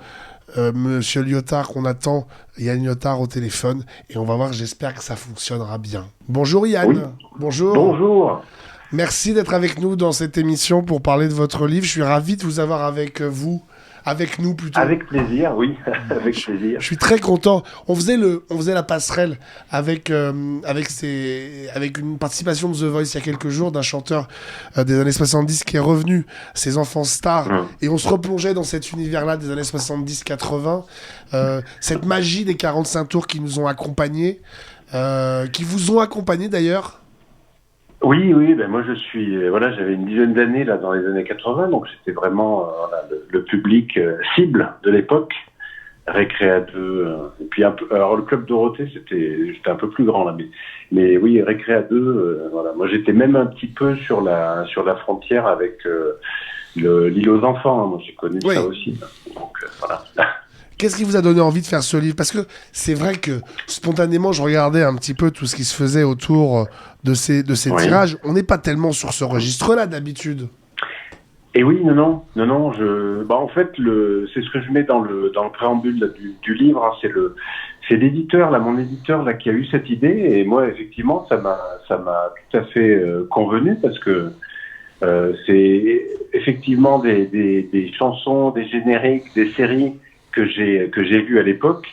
Monsieur Liotard, qu'on attend, Yann Liotard au téléphone, et on va voir, j'espère que ça fonctionnera bien. Bonjour Yann. Oui. Bonjour. Bonjour. Merci d'être avec nous dans cette émission pour parler de votre livre. Je suis ravi de vous avoir avec nous plutôt. Avec plaisir, oui, avec plaisir. Je suis très content. On faisait la passerelle avec une participation de The Voice il y a quelques jours d'un chanteur des années 70 qui est revenu, ses enfants stars, et on se replongeait dans cet univers-là des années 70-80, cette magie des 45 tours qui nous ont accompagnés, qui vous ont accompagnés d'ailleurs. Oui, ben moi j'avais une dizaine d'années là dans les années 80, donc c'était vraiment le public cible de l'époque, Récréa 2, et puis un peu, alors le Club Dorothée j'étais un peu plus grand là, mais oui, Récréa 2, voilà, moi j'étais même un petit peu sur la frontière avec l'île aux enfants, moi j'ai connu ça aussi, donc voilà. Qu'est-ce qui vous a donné envie de faire ce livre ? Parce que c'est vrai que spontanément, je regardais un petit peu tout ce qui se faisait autour de ces tirages. On n'est pas tellement sur ce registre-là d'habitude. Et oui, non. En fait, c'est ce que je mets dans le préambule là, du livre. Hein, c'est l'éditeur, là, mon éditeur, là, qui a eu cette idée. Et moi, effectivement, ça m'a tout à fait convenu, parce que c'est effectivement des chansons, des génériques, des séries que j'ai vu à l'époque,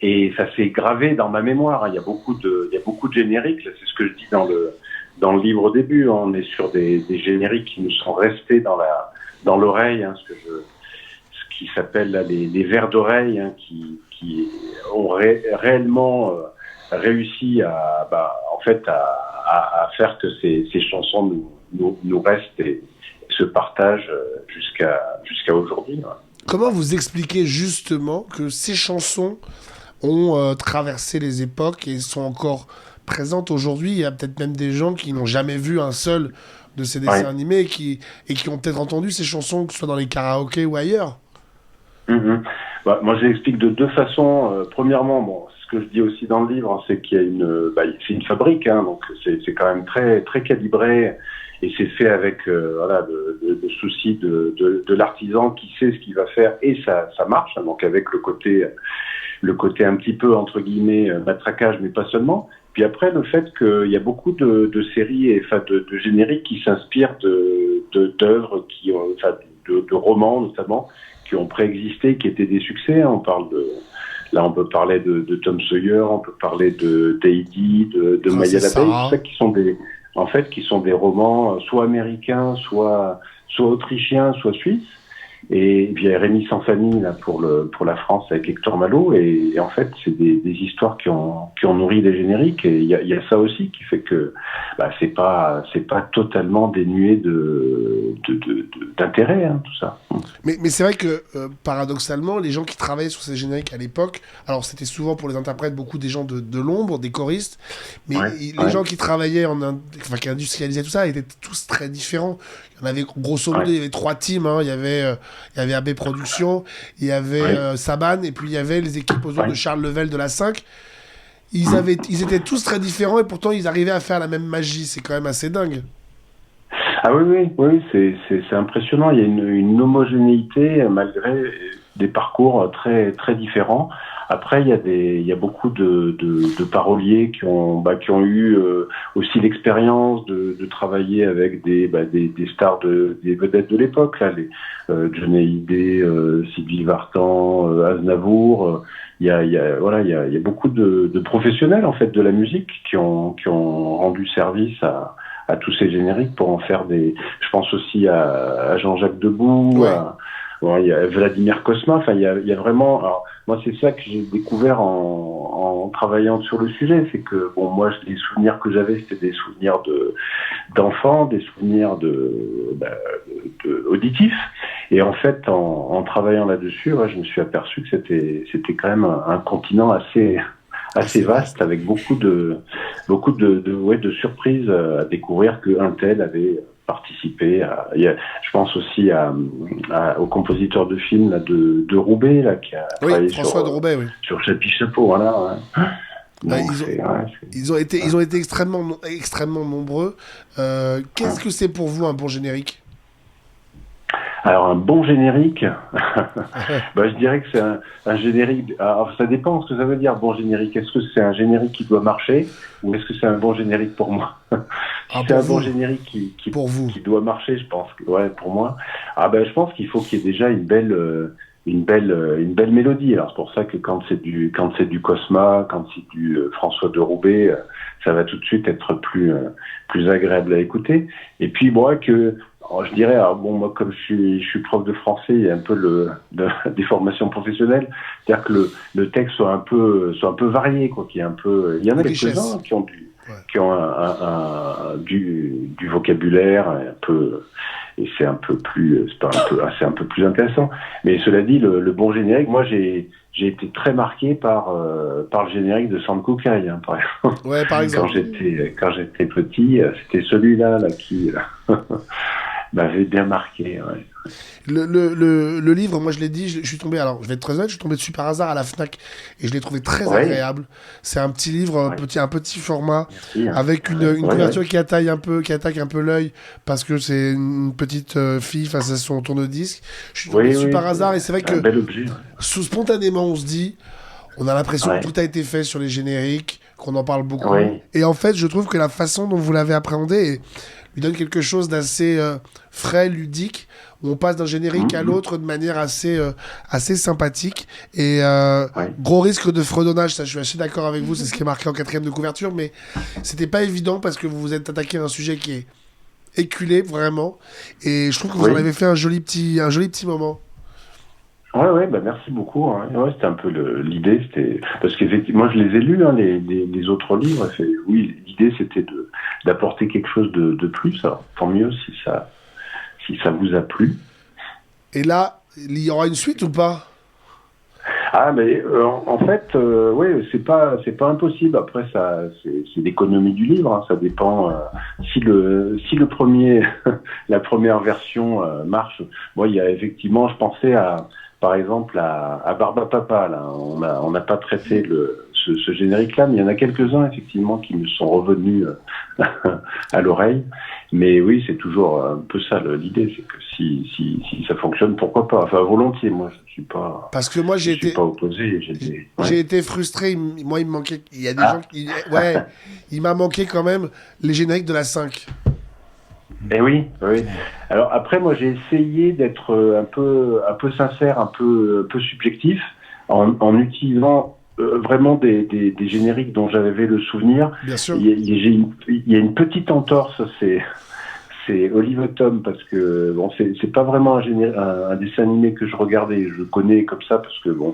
et ça s'est gravé dans ma mémoire. Il y a beaucoup de génériques, là, c'est ce que je dis dans le livre au début. On est sur des génériques qui nous sont restés dans l'oreille, hein, ce qui s'appelle là, les vers d'oreille, hein, qui ont réellement réussi à faire que ces chansons nous restent et se partagent jusqu'à aujourd'hui. Ouais. Comment vous expliquez justement que ces chansons ont traversé les époques et sont encore présente aujourd'hui. Il y a peut-être même des gens qui n'ont jamais vu un seul de ces dessins animés et qui ont peut-être entendu ces chansons, que ce soit dans les karaokés ou ailleurs. Bah, moi, je l'explique de deux façons. Premièrement, ce que je dis aussi dans le livre, c'est qu'il y a c'est une fabrique, donc c'est quand même très très calibré et c'est fait avec le souci de l'artisan qui sait ce qu'il va faire et ça marche. Donc avec le côté un petit peu entre guillemets matraquage, mais pas seulement. Puis après, le fait qu'il y a beaucoup de séries et de génériques qui s'inspirent d'œuvres de romans notamment qui ont préexisté, qui étaient des succès. On peut parler de Tom Sawyer, on peut parler de Heidi, de Maya l'abeille, qui sont des romans soit américains, soit autrichiens, soit suisses. Et puis il y a Rémi Sanfani là pour la France avec Hector Malo et en fait c'est des histoires qui ont nourri les génériques et il y a ça aussi qui fait que c'est pas totalement dénué d'intérêt tout ça. Mais c'est vrai que paradoxalement les gens qui travaillaient sur ces génériques à l'époque, alors c'était souvent pour les interprètes beaucoup des gens de l'ombre, des choristes, mais les gens qui travaillaient qui industrialisaient tout ça étaient tous très différents. Il y en avait grosso modo, il y avait 3 teams, il y avait AB Productions, il y avait Saban, et puis il y avait les équipes autour de Charles Level de la 5. Ils étaient tous très différents, et pourtant ils arrivaient à faire la même magie. C'est quand même assez dingue. Ah oui, c'est impressionnant. Il y a une homogénéité, malgré des parcours très, très différents. Après, il y a beaucoup de paroliers qui ont eu aussi l'expérience de travailler avec des stars des vedettes de l'époque, là, les Johnny Hallyday, Sylvie Vartan, Aznavour. Il y a beaucoup de professionnels en fait de la musique qui ont rendu service à tous ces génériques pour en faire des. Je pense aussi à Jean-Jacques Debout. Il y a Vladimir Cosma. Enfin, il y a vraiment. Alors, moi, c'est ça que j'ai découvert en travaillant sur le sujet, c'est que moi, les souvenirs que j'avais, c'était des souvenirs d'enfants, des souvenirs auditifs. Et en fait, en travaillant là-dessus, je me suis aperçu que c'était quand même un continent assez vaste, avec beaucoup de surprises à découvrir qu'un tel avait participé je pense aussi au compositeur de films là, de Roubaix là, qui a travaillé François de Roubaix, sur Chapi Chapeau, voilà. Donc, ils ont été extrêmement nombreux. Qu'est-ce que c'est pour vous un bon générique ? Alors un bon générique, je dirais que c'est un générique. Alors, ça dépend ce que ça veut dire bon générique. Est-ce que c'est un générique qui doit marcher ou est-ce que c'est un bon générique pour moi? Si c'est un bon générique qui doit marcher, je pense que pour moi. Je pense qu'il faut qu'il y ait déjà une belle mélodie. Alors c'est pour ça que quand c'est du Cosma, quand c'est du François de Roubaix, ça va tout de suite être plus agréable à écouter. Et puis je dirais, moi comme je suis prof de français, il y a un peu des formations professionnelles, c'est-à-dire que le texte soit un peu varié, quoi, qu'il y ait un peu, il y en a quelques-uns qui ont du vocabulaire un peu, et c'est un peu plus intéressant. Mais cela dit, le bon générique, moi j'ai été très marqué par le générique de Sanko Kai, par exemple. Ouais, par exemple. Quand j'étais petit, c'était celui-là qui m'avait bien marqué. Ouais. Le livre, moi je l'ai dit, je suis tombé, alors je vais être très honnête, je suis tombé dessus par hasard à la Fnac et je l'ai trouvé très agréable. C'est un petit livre, un petit format, avec une couverture qui attaque un peu l'œil parce que c'est une petite fille face à son tourne-disque. Je suis tombé dessus par hasard et c'est vrai que spontanément on se dit, on a l'impression que tout a été fait sur les génériques, qu'on en parle beaucoup. Et en fait, je trouve que la façon dont vous l'avez appréhendé lui donne quelque chose d'assez frais, ludique, où on passe d'un générique à l'autre de manière assez sympathique. Et gros risque de fredonnage, ça je suis assez d'accord avec vous, c'est ce qui est marqué en 4e de couverture, mais c'était pas évident parce que vous vous êtes attaqué à un sujet qui est éculé, vraiment. Et je trouve que vous en avez fait un joli petit moment. Merci beaucoup. C'était un peu l'idée, c'était parce qu'effectivement, moi je les ai lus, les autres livres. L'idée c'était d'apporter quelque chose de plus. Alors, tant mieux si ça vous a plu. Et là, il y aura une suite ou pas? Ah, mais en fait, oui, c'est pas impossible. Après, ça, c'est l'économie du livre. Hein, ça dépend. Si le premier, la première version marche. Moi, il y a effectivement, je pensais par exemple à Barbapapa. Là, on n'a pas traité ce générique-là, mais il y en a quelques-uns effectivement qui me sont revenus à l'oreille. Mais oui, c'est toujours un peu ça l'idée, c'est que si ça fonctionne, pourquoi pas. Enfin, volontiers. Moi, je suis pas. Parce que moi, suis pas opposé. J'ai été frustré. Moi, il me manquait. Il y a des gens qui. Ouais, il m'a manqué quand même les génériques de la 5. Eh oui. Alors après, moi, j'ai essayé d'être un peu sincère, un peu subjectif, en utilisant vraiment des génériques dont j'avais le souvenir. Bien sûr. Il y a une petite entorse, c'est Olive Tom, parce que bon, c'est pas vraiment un dessin animé que je regardais. Je connais comme ça parce que bon,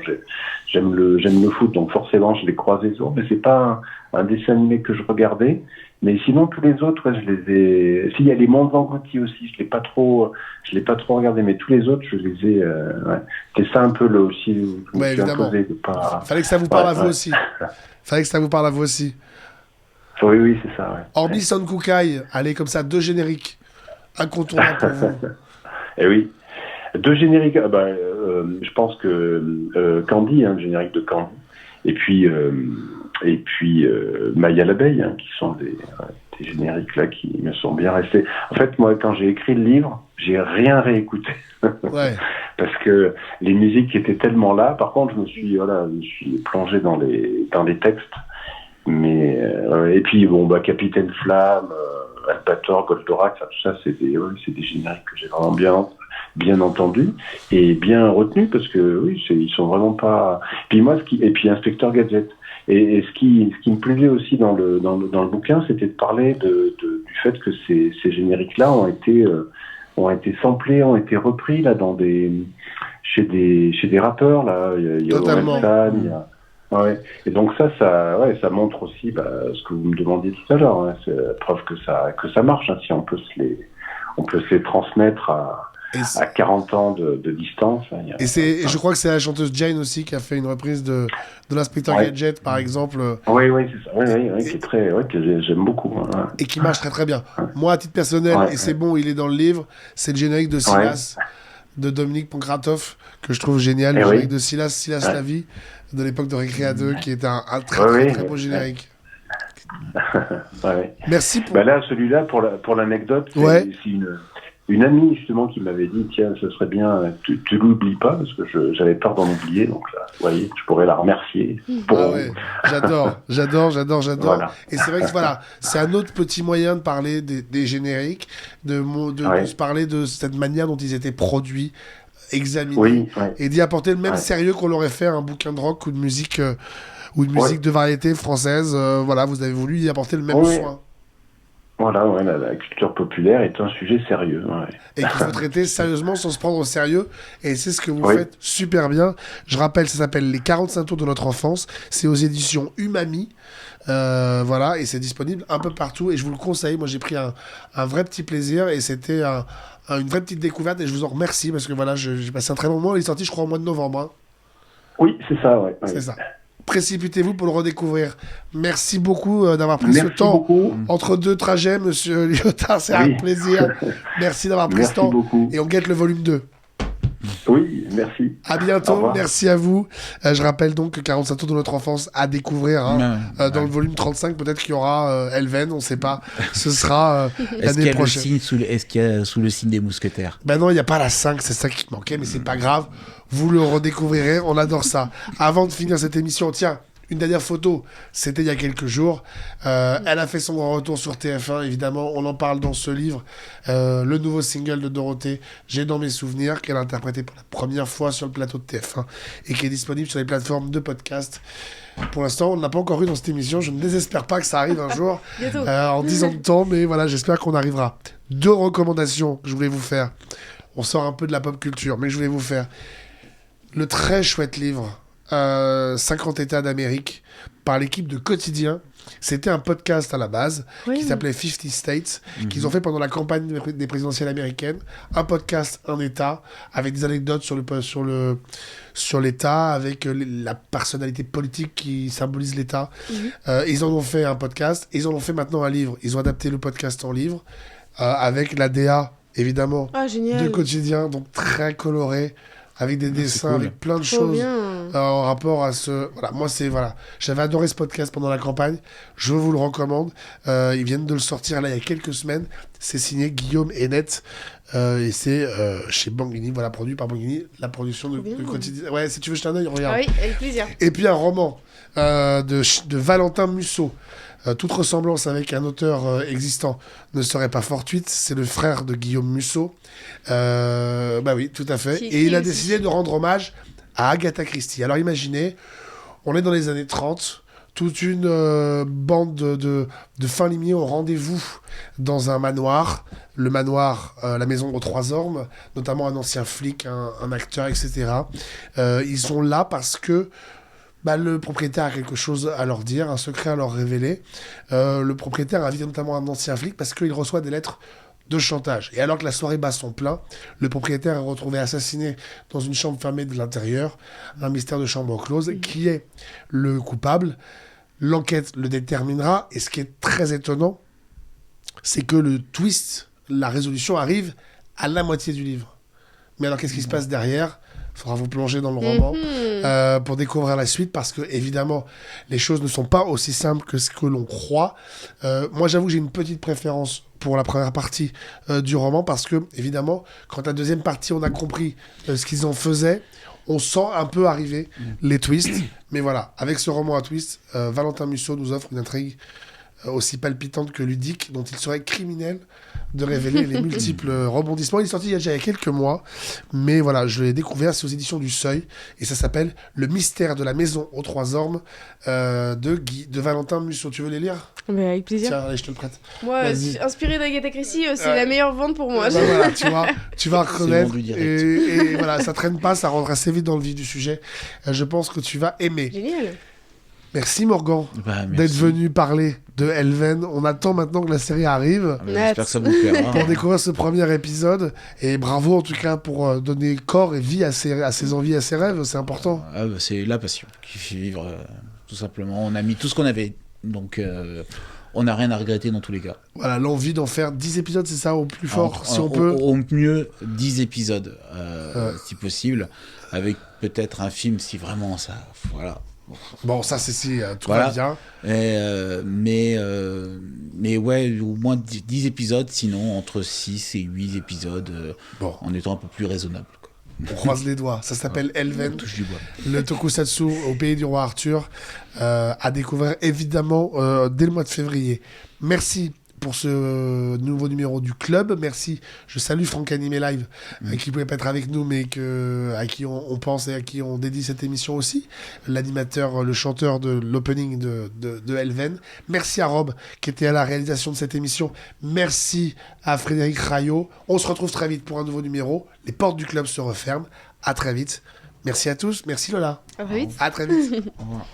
j'aime le foot, donc forcément je l'ai croisé souvent, mais c'est pas un dessin animé que je regardais. Mais sinon tous les autres, ouais, je les ai. S'il y a les Mondes Engloutis aussi, je l'ai pas trop regardé, mais tous les autres, je les ai. Ouais. C'est ça un peu là aussi. Ouais, évidemment. Fallait que ça vous parle à vous aussi. Oui, c'est ça. Ouais. Hormis Son Kukai, allez comme ça, 2 génériques incontournables pour vous. Eh oui, 2 génériques. Je pense que Candy, le générique de Candy, et puis Maya l'abeille, qui sont des génériques là qui me sont bien restés. En fait, moi, quand j'ai écrit le livre, j'ai rien réécouté. Ouais. Parce que les musiques étaient tellement là. Par contre, je me suis plongé dans les textes. Mais et puis Capitaine Flamme, Albator, Goldorak, tout ça, c'est des génériques que j'ai vraiment bien entendus et bien retenus parce que oui, ils sont vraiment pas. Puis moi, et puis Inspecteur Gadget. Et ce qui me plaisait aussi dans le bouquin, c'était de parler du fait que ces génériques-là ont été samplés, ont été repris là chez des rappeurs là. Il y a Orelsan, il y a. Ouais. Et donc ça montre aussi ce que vous me demandiez tout à l'heure. Hein. C'est la preuve que ça marche. Hein, si on peut se les transmettre à 40 ans de distance. Hein, je crois que c'est la chanteuse Jane aussi qui a fait une reprise de l'Inspecteur Gadget, par exemple. Oui, c'est ça. Oui, qui est très, que j'aime beaucoup. Hein. Et qui marche très très bien. Moi, à titre personnel, c'est bon, il est dans le livre, c'est le générique de Silas, de Dominique Pankratov, que je trouve génial. Le générique de Silas la vie, de l'époque de Récréa 2, qui est un très beau générique. Merci pour... là, celui-là, pour l'anecdote, c'est une amie justement qui m'avait dit tiens, ce serait bien, tu l'oublies pas, parce que j'avais peur d'en oublier, donc là, vous voyez, je pourrais la remercier. J'adore. Voilà. Et c'est vrai que c'est un autre petit moyen de parler des génériques, de se parler de cette manière dont ils étaient produits, examinés, et d'y apporter le même sérieux qu'on l'aurait fait à un bouquin de rock ou de musique de variété française. Vous avez voulu y apporter le même soin. Voilà, la culture populaire est un sujet sérieux. Ouais. Et qu'il faut traiter sérieusement sans se prendre au sérieux. Et c'est ce que vous faites super bien. Je rappelle, ça s'appelle Les 45 tours de notre enfance. C'est aux éditions Umami. Et c'est disponible un peu partout. Et je vous le conseille. Moi, j'ai pris un vrai petit plaisir. Et c'était une vraie petite découverte. Et je vous en remercie parce que j'ai passé un très bon moment. Il est sorti, je crois, au mois de novembre. Hein. Oui, c'est ça, C'est ça. Précipitez-vous pour le redécouvrir. Merci beaucoup d'avoir pris ce temps entre 2 trajets, monsieur Lyotard. C'est un plaisir. Merci d'avoir pris ce temps. Beaucoup. Et on guette le volume 2. Oui, merci. À bientôt. Merci à vous. Je rappelle donc que 45 tours de notre enfance à découvrir. Dans le volume 35, peut-être qu'il y aura Elven, on ne sait pas. Ce sera l'année prochaine. Est-ce qu'il y a sous le signe des mousquetaires? Non, il n'y a pas la 5, c'est ça qui manquait, mais c'est pas grave. Vous le redécouvrirez, on adore ça. Avant de finir cette émission, tiens, une dernière photo, c'était il y a quelques jours. Elle a fait son grand retour sur TF1, évidemment, on en parle dans ce livre. Le nouveau single de Dorothée, J'ai dans mes souvenirs, qu'elle a interprété pour la première fois sur le plateau de TF1 et qui est disponible sur les plateformes de podcast. Pour l'instant, on ne l'a pas encore eu dans cette émission. Je ne désespère pas que ça arrive un jour, en 10 ans de temps, mais voilà, j'espère qu'on arrivera. 2 recommandations que je voulais vous faire. On sort un peu de la pop culture, mais je voulais vous faire le très chouette livre 50 États d'Amérique par l'équipe de Quotidien. C'était un podcast à la base qui s'appelait 50 States, qu'ils ont fait pendant la campagne des présidentielles américaines. Un podcast, un État, avec des anecdotes sur l'État, avec la personnalité politique qui symbolise l'État. Ils en ont fait un podcast, ils en ont fait maintenant un livre. Ils ont adapté le podcast en livre, avec la DA, évidemment, de Quotidien, donc très coloré, avec des dessins, cool. Avec plein de choses en rapport à ce... Voilà, j'avais adoré ce podcast pendant la campagne, je vous le recommande. Ils viennent de le sortir là il y a quelques semaines, c'est signé Guillaume Hennette, et c'est chez Bangini, voilà, produit par Bangini, la production de Quotidien. Ouais, si tu veux jeter un œil, regarde. Ah oui, avec plaisir. Et puis un roman de Valentin Musso. Toute ressemblance avec un auteur existant ne serait pas fortuite. C'est le frère de Guillaume Musso. Bah oui, tout à fait. Et il a décidé de rendre hommage à Agatha Christie. Alors imaginez, on est dans les années 30, toute une bande de fins limiers ont rendez-vous dans un manoir. Le manoir, la maison aux 3 ormes, notamment un ancien flic, un acteur, etc. Ils sont là parce que le propriétaire a quelque chose à leur dire, un secret à leur révéler. Le propriétaire invite notamment un ancien flic parce qu'il reçoit des lettres de chantage. Et alors que la soirée bat son plein, le propriétaire est retrouvé assassiné dans une chambre fermée de l'intérieur, un mystère de chambre close. Qui est le coupable? L'enquête le déterminera. Et ce qui est très étonnant, c'est que le twist, la résolution arrive à la moitié du livre. Mais alors qu'est-ce qui se passe derrière? Il faudra vous plonger dans le roman pour découvrir la suite, parce que évidemment les choses ne sont pas aussi simples que ce que l'on croit. Moi j'avoue que j'ai une petite préférence pour la première partie du roman, parce que évidemment quand la deuxième partie on a compris ce qu'ils en faisaient, on sent un peu arriver les twists. Mais voilà, avec ce roman à twist, Valentin Musso nous offre une intrigue aussi palpitante que ludique, dont il serait criminel de révéler les multiples rebondissements. Il est sorti il y a déjà quelques mois, mais voilà, je l'ai découvert, c'est aux éditions du Seuil, et ça s'appelle Le mystère de la maison aux 3 ormes, de Valentin Musso. Tu veux les lire? Mais avec plaisir. Tiens, allez, je te le prête. Moi, inspiré d'Agatha Christie, c'est la meilleure vente pour moi. Voilà, tu vas reconnaître, et voilà, ça traîne pas, ça rentre assez vite dans le vif du sujet. Je pense que tu vas aimer. Génial. Merci Morgan d'être venu parler de Elven. On attend maintenant que la série arrive. J'espère que ça vous plaira. Pour découvrir ce premier épisode. Et bravo en tout cas pour donner corps et vie à ses envies, à ses rêves. C'est important. C'est la passion qui fait vivre, tout simplement. On a mis tout ce qu'on avait. Donc on n'a rien à regretter dans tous les cas. Voilà, l'envie d'en faire 10 épisodes, c'est ça, au plus fort, si on peut. Au mieux 10 épisodes, si possible. Avec peut-être un film si vraiment ça... Voilà. Bon, ça c'est si tout va bien. Mais ouais, au moins 10 épisodes, sinon entre 6 et 8 épisodes, en étant un peu plus raisonnable. On croise les doigts. Ça s'appelle Elven, le tokusatsu au pays du roi Arthur, à découvrir évidemment dès le mois de février. Merci pour ce nouveau numéro du club. Merci. Je salue Franck Animé Live, qui ne pouvait pas être avec nous, mais à qui on pense et à qui on dédie cette émission aussi. L'animateur, le chanteur de l'opening de Elven. Merci à Rob, qui était à la réalisation de cette émission. Merci à Frédéric Raillot. On se retrouve très vite pour un nouveau numéro. Les portes du club se referment. À très vite. Merci à tous. Merci Lola. À très vite. À très vite. Au revoir.